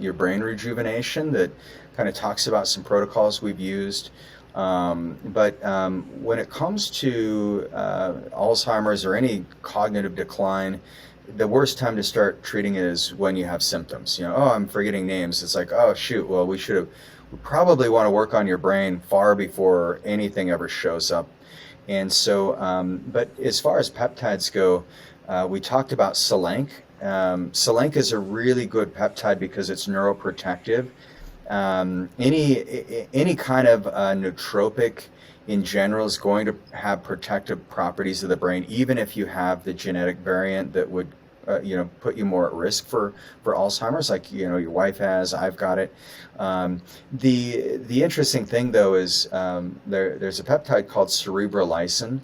Your Brain Rejuvenation that kind of talks about some protocols we've used. But when it comes to Alzheimer's or any cognitive decline, the worst time to start treating it is when you have symptoms. Oh, I'm forgetting names. It's like, oh, shoot, well, we probably want to work on your brain far before anything ever shows up. And so, but as far as peptides go, we talked about Selenk. Selenk is a really good peptide because it's neuroprotective. Any kind of nootropic in general is going to have protective properties of the brain, even if you have the genetic variant that would put you more at risk for Alzheimer's, like your wife has. I've got it. The interesting thing though is there's a peptide called cerebrolysin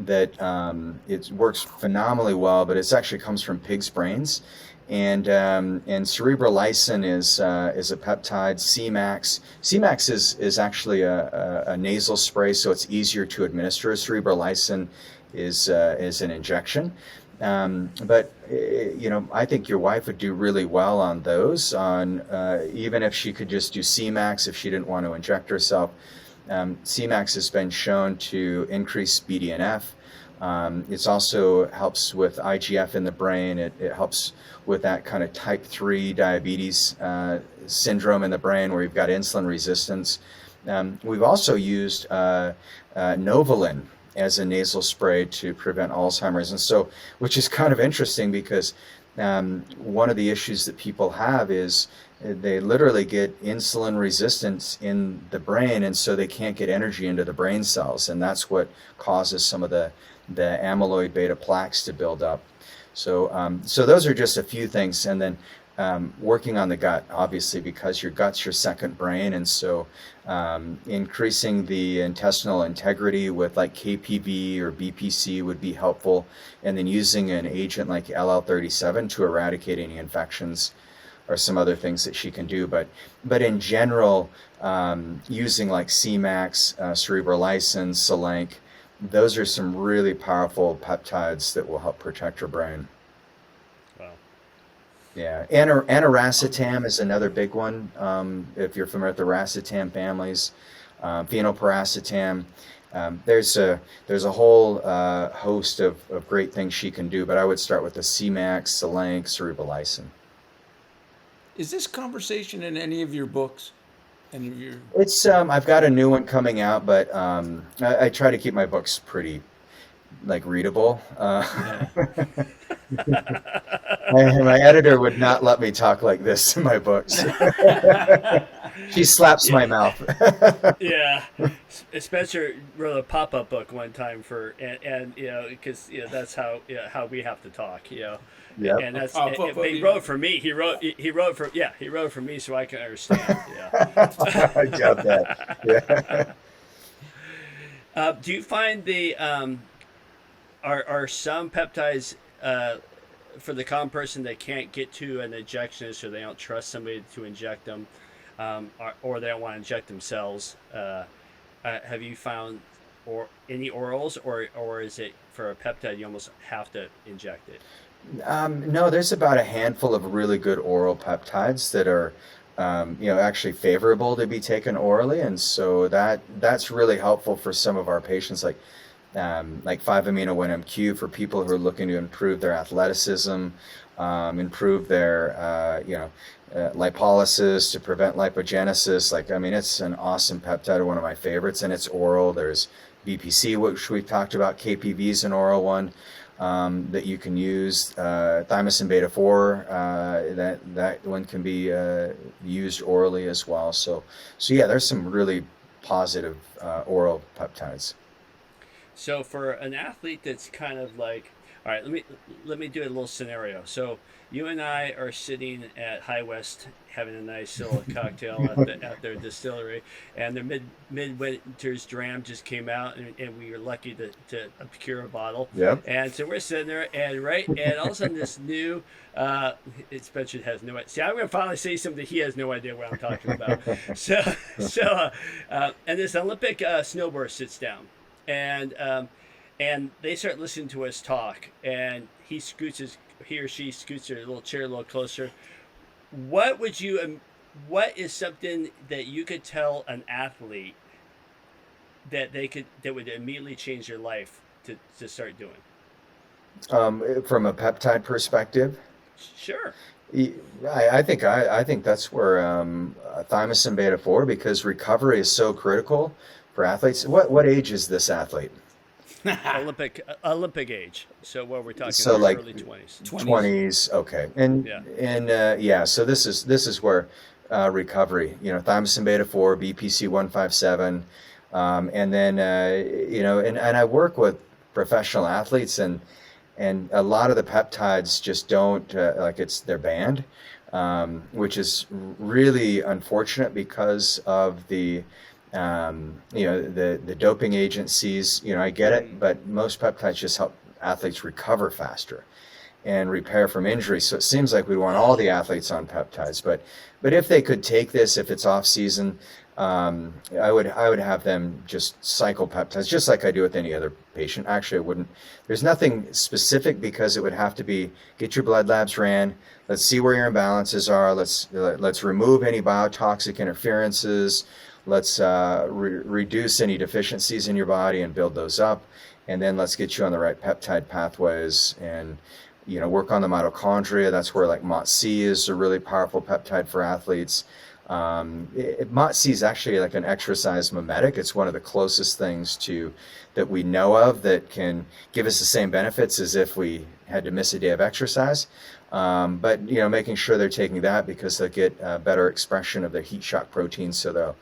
that it works phenomenally well, but it actually comes from pigs' brains. And cerebrolysin is a peptide. Cmax. Cmax is actually a nasal spray, so it's easier to administer. Cerebrolysin is an injection. But I think your wife would do really well on those. On even if she could just do Cmax if she didn't want to inject herself. Cmax has been shown to increase BDNF. It also helps with IGF in the brain. It helps with that kind of type 3 diabetes syndrome in the brain where you've got insulin resistance. We've also used Novolin as a nasal spray to prevent Alzheimer's. And so, which is kind of interesting because one of the issues that people have is they literally get insulin resistance in the brain, and so they can't get energy into the brain cells. And that's what causes some of the amyloid beta plaques to build up. So those are just a few things. And then working on the gut, obviously, because your gut's your second brain. And so increasing the intestinal integrity with like KPV or BPC would be helpful. And then using an agent like LL37 to eradicate any infections or some other things that she can do. But in general, using like Cmax, cerebrolysin, Selenk, those are some really powerful peptides that will help protect your brain. Wow. Yeah, aniracetam is another big one. If you're familiar with the racetam families, phenylpiracetam. There's a whole host of great things she can do, but I would start with the C-Max, Selenk, cerebalysin. Is this conversation in any of your books? Any of your? It's I've got a new one coming out, but I try to keep my books pretty like readable. Yeah. My editor would not let me talk like this in my books. She slaps my mouth. Yeah, Spencer wrote a pop-up book one time and because that's how we have to talk, Yep. and that's Pop-up, he wrote for me. He wrote for me so I can understand. Yeah. I doubt that. Yeah. Do you find the are some peptides for the common person that can't get to an injectionist or they don't trust somebody to inject them, or they don't want to inject themselves? Have you found any orals, or is it for a peptide you almost have to inject it? No, there's about a handful of really good oral peptides that are, actually favorable to be taken orally, and so that's really helpful for some of our patients, like 5-amino-1-MQ for people who are looking to improve their athleticism, improve their, lipolysis to prevent lipogenesis. It's an awesome peptide, one of my favorites, and it's oral. There's BPC, which we've talked about. KPV is an oral one that you can use. Thymosin beta 4, that one can be used orally as well. So yeah, there's some really positive oral peptides. So for an athlete that's kind of like, all right, let me do a little scenario. So you and I are sitting at High West having a nice little cocktail at their distillery, and their midwinter's dram just came out, and we were lucky to procure a bottle. Yep. And so we're sitting there, and all of a sudden this new, Spencer has no idea. See, I'm going to finally say something he has no idea what I'm talking about. And this Olympic snowboarder sits down, and they start listening to us talk, and he or she scoots their little chair a little closer. What is something that you could tell an athlete that would immediately change their life to start doing? From a peptide perspective, Sure. I think that's where thymosin beta 4, because recovery is so critical for athletes. What age is this athlete? Olympic age. So what we're talking So about, like early 20s. 20s, okay. So this is where recovery, thymosin beta 4, BPC 157, and then and I work with professional athletes, and a lot of the peptides just don't they're banned, which is really unfortunate because of the the doping agencies. I get it, but most peptides just help athletes recover faster and repair from injury. So it seems like we want all the athletes on peptides, but if they could take this, if it's off season, I would have them just cycle peptides just like I do with any other patient. Actually, I wouldn't. There's nothing specific, because it would have to be get your blood labs ran. Let's see where your imbalances are. Let's remove any biotoxic interferences. Let's reduce any deficiencies in your body and build those up, and then let's get you on the right peptide pathways and work on the mitochondria. That's where like MOTC is a really powerful peptide for athletes. MOTC is actually like an exercise mimetic. It's one of the closest things that we know of that can give us the same benefits as if we had to miss a day of exercise. But making sure they're taking that, because they'll get better expression of the heat shock proteins, so they'll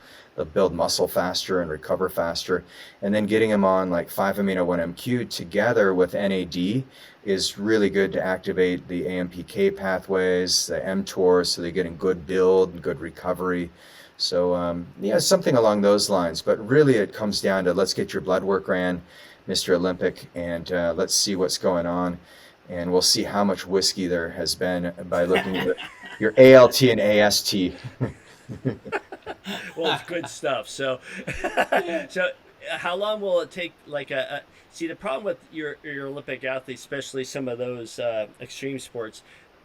build muscle faster and recover faster. And then getting them on like 5-amino-1-MQ together with NAD is really good to activate the AMPK pathways, the mTOR, so they're getting good build and good recovery. So something along those lines. But really it comes down to, let's get your blood work ran, Mr. Olympic, and let's see what's going on. And we'll see how much whiskey there has been by looking at your ALT and AST. Well, it's good stuff. So how long will it take? Like see, the problem with your Olympic athletes, especially some of those extreme sports,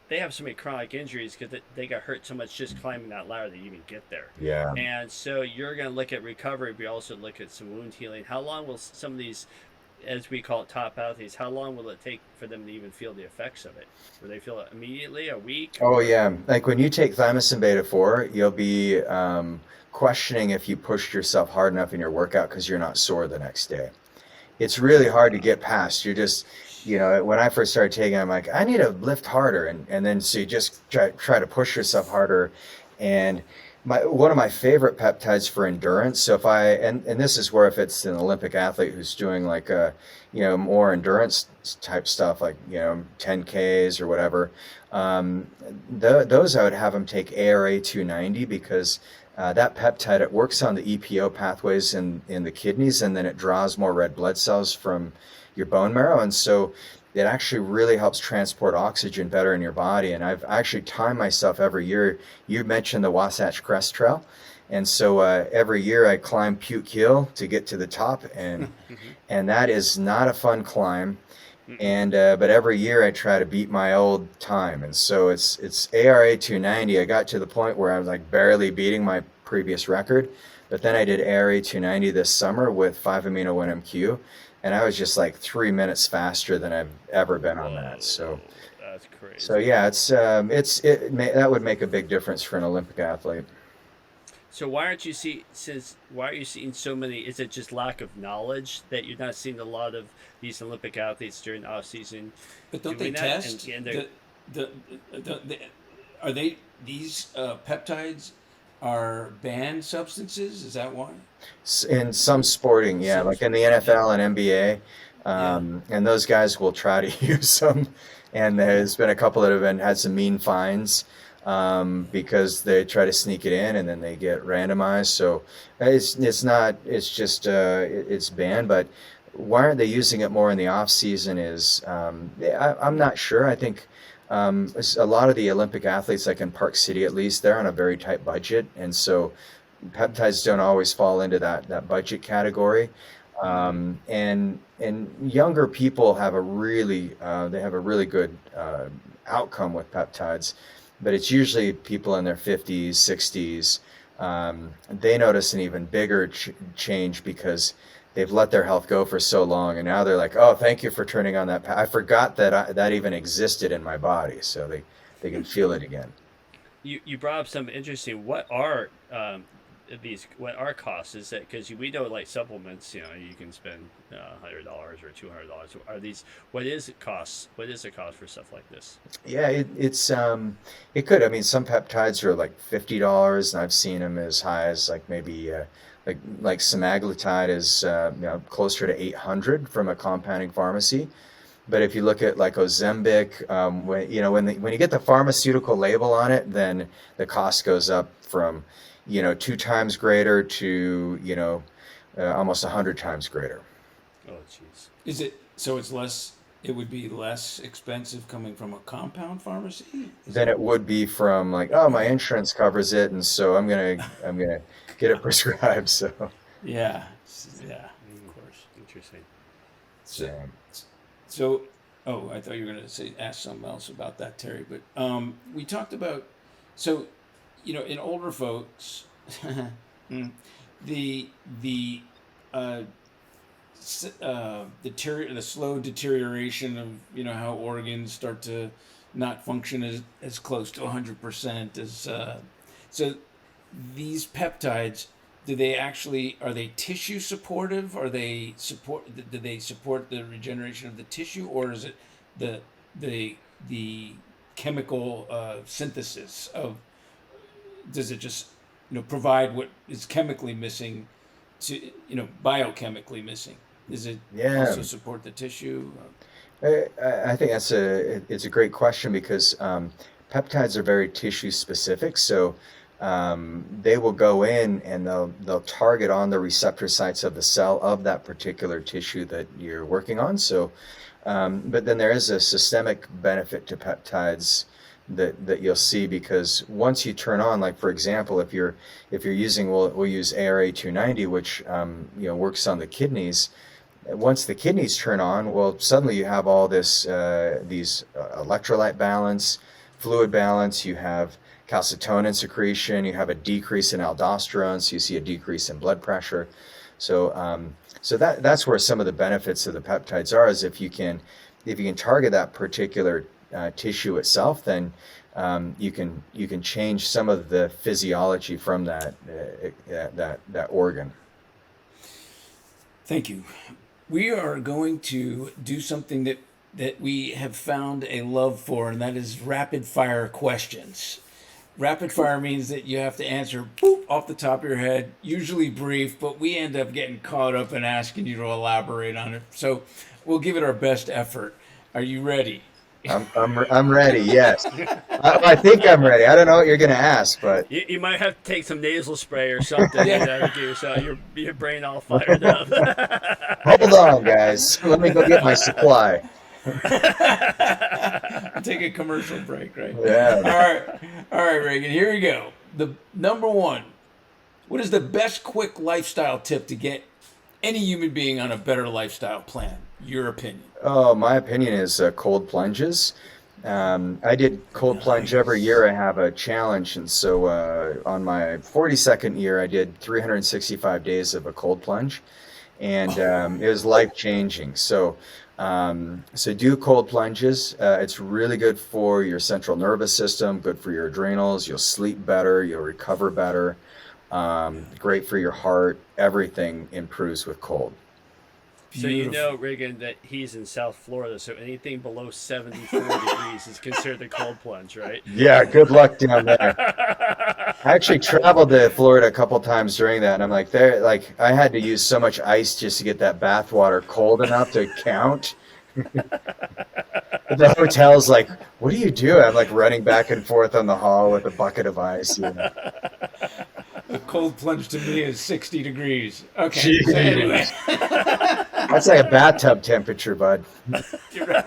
they have so many chronic injuries because they got hurt so much just climbing that ladder to even get there. Yeah. And so you're going to look at recovery, but you also look at some wound healing. How long will some of these, as we call it, top athletes, how long will it take for them to even feel the effects of it? Will they feel it immediately, a week? Oh yeah, like when you take thymosin beta 4, you'll be questioning if you pushed yourself hard enough in your workout because you're not sore the next day. It's really hard to get past. You're just, when I first started taking it, I'm like, I need to lift harder, and then so you just try to push yourself harder. And one of my favorite peptides for endurance. So if and this is where if it's an Olympic athlete who's doing like more endurance type stuff, like 10Ks or whatever, those I would have them take ARA 290 because that peptide, it works on the EPO pathways in the kidneys, and then it draws more red blood cells from your bone marrow, and so it actually really helps transport oxygen better in your body. And I've actually timed myself every year. You mentioned the Wasatch Crest Trail, and so every year I climb Puke Hill to get to the top, and and that is not a fun climb. And but every year I try to beat my old time, and so it's ARA 290. I got to the point where I was like barely beating my previous record, but then I did ARA 290 this summer with 5-amino-1-MQ, and I was just like 3 minutes faster than I've ever been on that. So that's crazy. so yeah, that would make a big difference for an Olympic athlete. So why aren't you seeing so many? Is it just lack of knowledge that you're not seeing a lot of these Olympic athletes during the off season? But don't they test? Are they these peptides are banned substances? Is that why? In some sporting, yeah, like in the NFL and NBA, and those guys will try to use them. And there's been a couple that have had some mean fines because they try to sneak it in and then they get randomized. So it's banned. But why aren't they using it more in the off season? I'm not sure. I think a lot of the Olympic athletes, like in Park City at least, they're on a very tight budget, and so peptides don't always fall into that budget category. And younger people have a really good outcome with peptides, but it's usually people in their 50s, 60s. They notice an even bigger change because they've let their health go for so long, and now they're like, oh, thank you for turning on that. I forgot that even existed in my body, so they can feel it again. You brought up something interesting. What are costs? Is that because we know like supplements, you can spend $100 or $200. Are these? What is it costs? What is the cost for stuff like this? Yeah, it could. I mean, some peptides are like $50, and I've seen them as high as like maybe like semaglutide is closer to 800 from a compounding pharmacy. But if you look at like Ozempic, when you get the pharmaceutical label on it, then the cost goes up from 2 times greater to almost 100 times greater. Oh, jeez. Is it so? It's less. It would be less expensive coming from a compound pharmacy than it would be from like, oh, my insurance covers it, and so I'm gonna get it prescribed. So yeah, of course. Interesting. So, I thought you were going to ask something else about that, Terry. But we talked about, in older folks, the slow deterioration of how organs start to not function as close to 100% as so these peptides. Are they tissue supportive? Do they support the regeneration of the tissue, or is it the chemical synthesis of? Does it just provide what is chemically missing to biochemically missing? Is it also support the tissue? I think it's a great question because peptides are very tissue specific. So they will go in and they'll target on the receptor sites of the cell of that particular tissue that you're working on. So, but then there is a systemic benefit to peptides that you'll see, because once you turn on, like for example, if you're using, we'll use ARA 290, which works on the kidneys. Once the kidneys turn on, well, suddenly you have all these electrolyte balance, fluid balance. You have calcitonin secretion. You have a decrease in aldosterone, so you see a decrease in blood pressure. So that's where some of the benefits of the peptides are. Is if you can target that particular tissue itself, then you can change some of the physiology from that organ. Thank you. We are going to do something that we have found a love for, and that is rapid fire questions. Rapid fire means that you have to answer off the top of your head, usually brief, but we end up getting caught up in asking you to elaborate on it. So we'll give it our best effort. Are you ready? I'm ready. Yes, I think I'm ready. I don't know what you're going to ask, but you might have to take some nasal spray or something to get your brain all fired up. Hold on, guys. Let me go get my supply. Take a commercial break, right? Yeah. All right, Regan. Here we go. The number one. What is the best quick lifestyle tip to get any human being on a better lifestyle plan? Your opinion. Oh, my opinion is cold plunges. I did cold plunge every year. I have a challenge, and so on my 42nd year, I did 365 days of a cold plunge, and it was life changing. So do cold plunges. It's really good for your central nervous system, good for your adrenals. You'll sleep better. You'll recover better. Great for your heart. Everything improves with cold. So you know, Regan, that he's in South Florida, so anything below 74 degrees is considered a cold plunge, right? Yeah, good luck down there. I actually traveled to Florida a couple times during that, and I'm like, I had to use so much ice just to get that bath water cold enough to count. The hotel's like, what do you do? I'm like running back and forth on the hall with a bucket of ice. A cold plunge to me is 60 degrees. Okay. Jeez. So anyway. That's like a bathtub temperature, bud. You're right.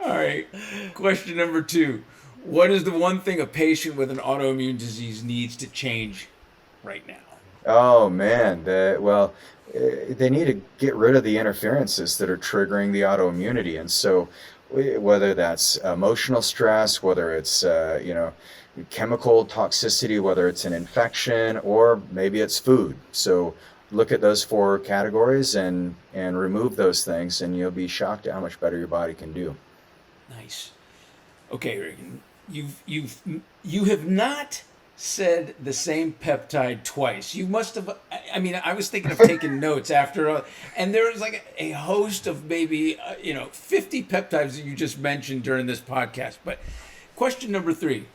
All right. Question number 2. What is the one thing a patient with an autoimmune disease needs to change right now? Oh, man. They need to get rid of the interferences that are triggering the autoimmunity. And so whether that's emotional stress, whether it's, chemical toxicity, whether it's an infection, or maybe it's food. So look at those 4 categories and remove those things, and you'll be shocked at how much better your body can do. Nice. Okay, Regan, you have not said the same peptide twice. You must have. I was thinking of taking notes after, and there was like a host of maybe 50 peptides that you just mentioned during this podcast. But question number 3.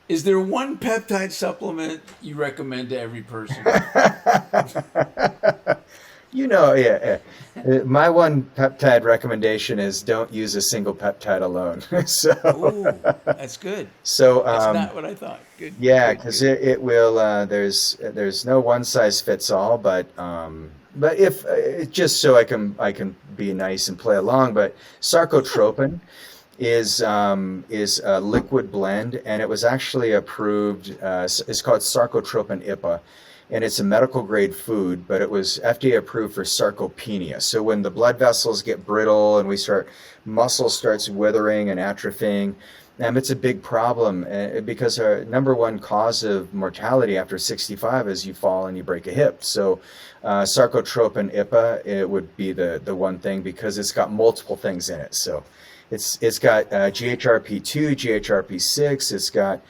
Is there one peptide supplement you recommend to every person? Yeah. My one peptide recommendation is don't use a single peptide alone. Ooh, that's good. So that's not what I thought. Good. Yeah, because it will. There's no one size fits all, but if just so I can be nice and play along, but sarcotropin is a liquid blend, and it was actually approved. It's called sarcotropin IPA, and it's a medical grade food, but it was FDA approved for sarcopenia. So when the blood vessels get brittle and muscle starts withering and atrophying, it's a big problem because our number one cause of mortality after 65 is you fall and you break a hip. So sarcotropin IPA, it would be the one thing, because it's got multiple things in it. So it's got GHRP2, GHRP6. It's got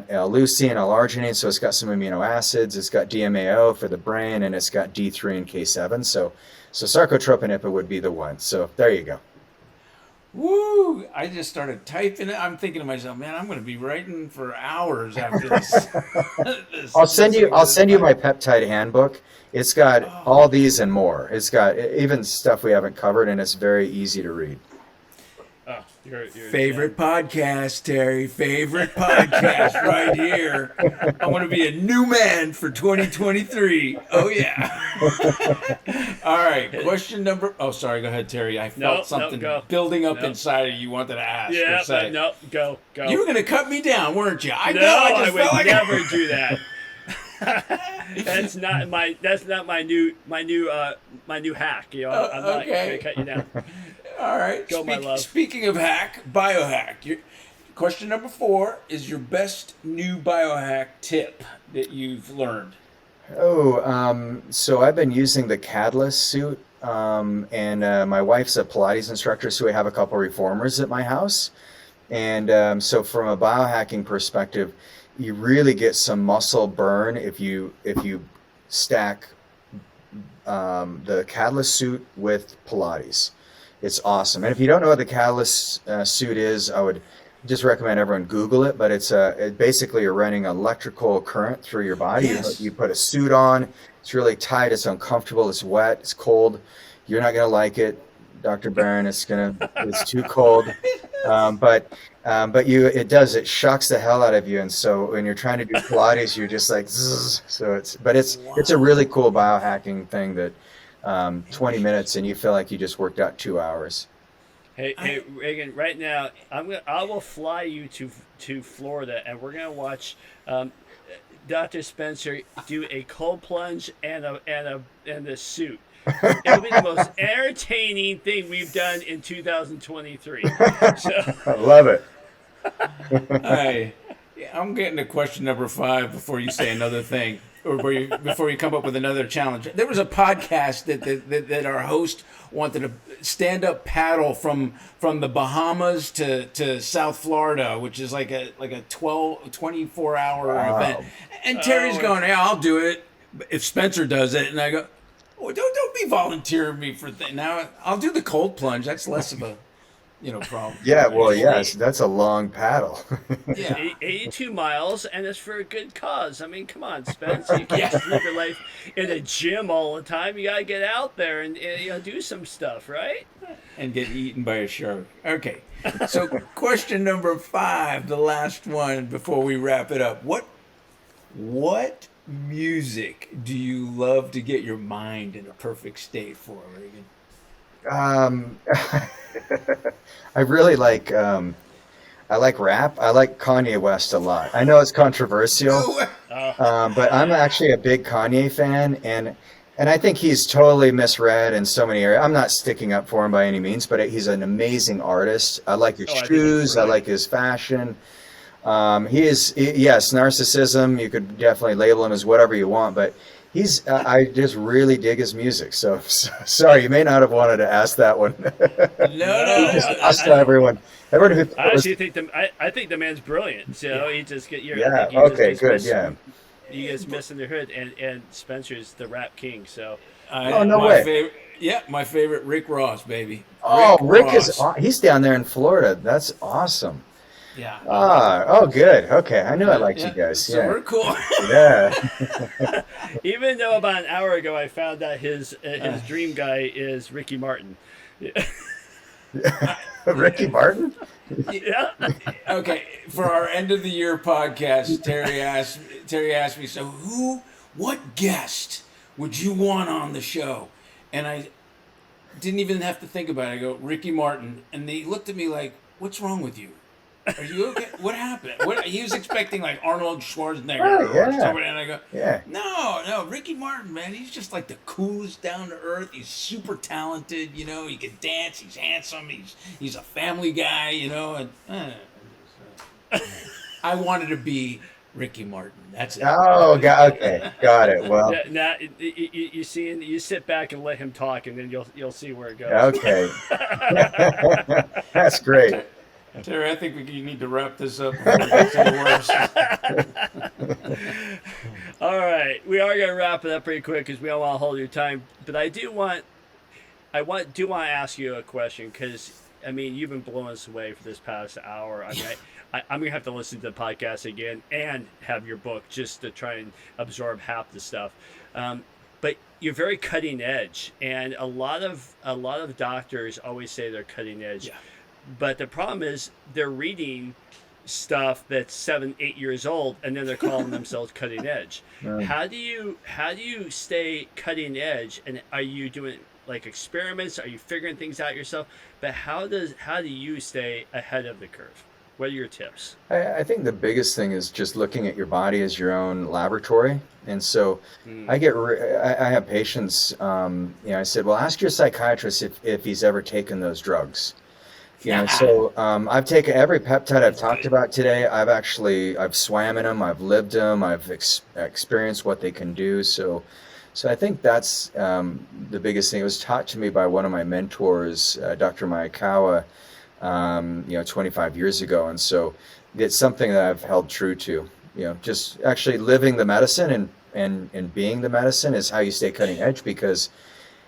leucine, L-arginine, so it's got some amino acids. It's got DMAO for the brain, and it's got D3 and K7. So sarcotropin IPA would be the one. So there you go. Woo! I just started typing it. I'm thinking to myself, man, I'm going to be writing for hours after this. I'll send you my peptide handbook. It's got all these and more. It's got even stuff we haven't covered, and it's very easy to read. Your Favorite podcast, Terry. Favorite podcast right here. I want to be a new man for 2023. Oh, yeah. All right. Question number. Oh, sorry. Go ahead, Terry. I felt something go. building up No. inside of you. Wanted to ask. or Yeah, say. but no, go. You were going to cut me down, weren't you? I No, know. I I just would felt like never do that. That's not my new hack. You know, I'm not okay. gonna cut you down. All right. Go, my love. Speaking of hack, biohack. Question number 4 is your best new biohack tip that you've learned. So I've been using the Catalyst suit, and my wife's a Pilates instructor, so we have a couple reformers at my house. And so from a biohacking perspective, you really get some muscle burn if you stack the Catalyst suit with Pilates. It's awesome. And if you don't know what the Catalyst suit is, I would just recommend everyone Google it. But it's basically you're running electrical current through your body. Yes. You put a suit on. It's really tight. It's uncomfortable. It's wet. It's cold. You're not gonna like it, Dr. Barron. It's too cold. But it shocks the hell out of you. And so when you're trying to do Pilates, you're just like, zzz. So it's a really cool biohacking thing that 20 minutes and you feel like you just worked out 2 hours. Hey, Regan. Right now, I will fly you to Florida, and we're gonna watch Dr. Spencer do a cold plunge and a suit. It'll be the most entertaining thing we've done in 2023. So. I love it. I'm getting to question number 5 before you say another thing, or before you come up with another challenge. There was a podcast that our host wanted to stand up paddle from the Bahamas to South Florida, which is like a 24-hour event. And Terry's going, yeah, I'll do it if Spencer does it. And I go, oh, don't be volunteering me for things. Now I'll do the cold plunge. That's less of a problem. Yeah, well, yes, that's a long paddle. Yeah. 82 miles, and it's for a good cause. I mean, come on, Spence. You can't just live your life in a gym all the time. You got to get out there and do some stuff, right? And get eaten by a shark. Okay. So question number 5, the last one before we wrap it up. What music do you love to get your mind in a perfect state for, Regan? I really like I like rap. I like Kanye West a lot. I know it's controversial, but I'm actually a big Kanye fan, and I think he's totally misread in so many areas. I'm not sticking up for him by any means, but he's an amazing artist. I like his shoes. I like his fashion. Yes, narcissism. You could definitely label him as whatever you want, but he's. I just really dig his music. So sorry, you may not have wanted to ask that one. No. Ask everyone. Everyone who I actually think I think the man's brilliant. So he just get your you guys misunderstood, and Spencer's the rap king. So no way. My favorite, Rick Ross, baby. Rick he's down there in Florida. That's awesome. Yeah. Good. Okay, I knew I liked you guys. So we're cool. Yeah. Even though about an hour ago I found out his dream guy is Ricky Martin. Ricky Martin? Yeah. Okay, for our end of the year podcast, Terry asked me, so what guest would you want on the show? And I didn't even have to think about it. I go, Ricky Martin. And they looked at me like, what's wrong with you? Are you okay? What happened? He was expecting like Arnold Schwarzenegger or somebody, and I go, no, Ricky Martin, man, he's just like the coolest, down to earth. He's super talented, he can dance. He's handsome. He's a family guy, and I wanted to be Ricky Martin. That's it. Oh, okay, got it. Well, now you sit back and let him talk, and then you'll see where it goes. Okay, that's great. Terry, I think you need to wrap this up before it gets any worse. All right, we are going to wrap it up pretty quick because we don't want to hold your time. But I do want to ask you a question because you've been blowing us away for this past hour. I'm going to have to listen to the podcast again and have your book just to try and absorb half the stuff. But you're very cutting edge, and a lot of doctors always say they're cutting edge. Yeah. But the problem is they're reading stuff that's 7, 8 years old, and then they're calling themselves cutting edge. How do you stay cutting edge? And are you doing like experiments? Are you figuring things out yourself? But how do you stay ahead of the curve? What are your tips? I think the biggest thing is just looking at your body as your own laboratory. And so I have patients, I said, well, ask your psychiatrist if he's ever taken those drugs. So I've taken every peptide I've talked about today. I've swam in them, I've lived them, I've experienced what they can do. So I think that's the biggest thing. It was taught to me by one of my mentors, Dr. Maekawa, 25 years ago. And so it's something that I've held true to, just actually living the medicine and being the medicine is how you stay cutting edge,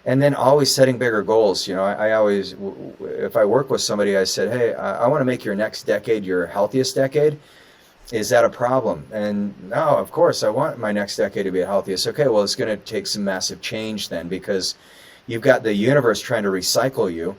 and then always setting bigger goals. I always, if I work with somebody, I said, hey, I want to make your next decade your healthiest decade. Is that a problem? And no, of course, I want my next decade to be the healthiest. Okay, well, it's going to take some massive change then, because you've got the universe trying to recycle you.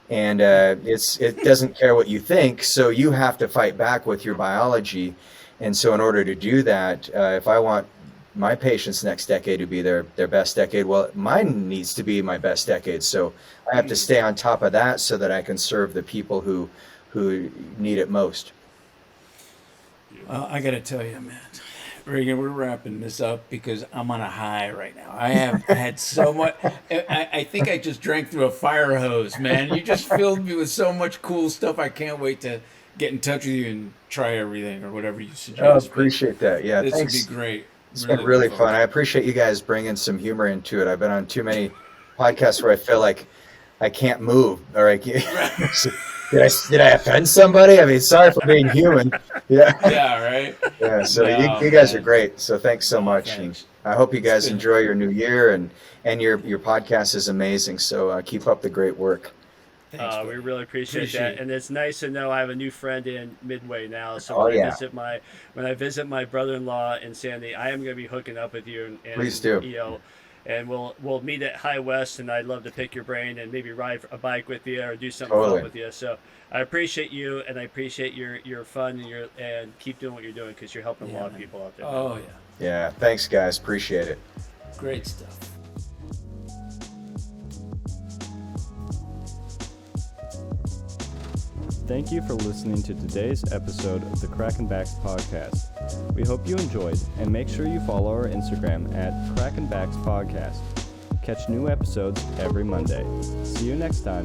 And it doesn't care what you think, so you have to fight back with your biology. And so in order to do that, if I want my patients' next decade to be their best decade, well, mine needs to be my best decade. So I have to stay on top of that so that I can serve the people who need it most. Well, I got to tell you, man, Regan, we're wrapping this up because I'm on a high right now. I had so much. I think I just drank through a fire hose, man. You just filled me with so much cool stuff. I can't wait to get in touch with you and try everything or whatever you suggest. Oh, appreciate that. Yeah, this thanks. would be great. It's been really fun. I appreciate you guys bringing some humor into it. I've been on too many podcasts where I feel like I can't move, or I can't. Did I offend somebody? I mean, sorry for being human. Yeah. Yeah. Right. Yeah. So you guys are great. So thanks so much. Thanks. And I hope you guys enjoy your new year, and your podcast is amazing. So keep up the great work. Thanks, We really appreciate that, and it's nice to know I have a new friend in Midway now. So when I visit my brother-in-law in Sandy, I am going to be hooking up with you. And Please do. And we'll meet at High West, and I'd love to pick your brain and maybe ride a bike with you or do something fun with you. So I appreciate you, and I appreciate your fun and keep doing what you're doing, because you're helping a lot of people out there. Oh yeah. Yeah. Thanks, guys. Appreciate it. Great stuff. Thank you for listening to today's episode of the Crackin podcast. We hope you enjoyed, and make sure you follow our Instagram at Crackin podcast. Catch new episodes every Monday. See you next time.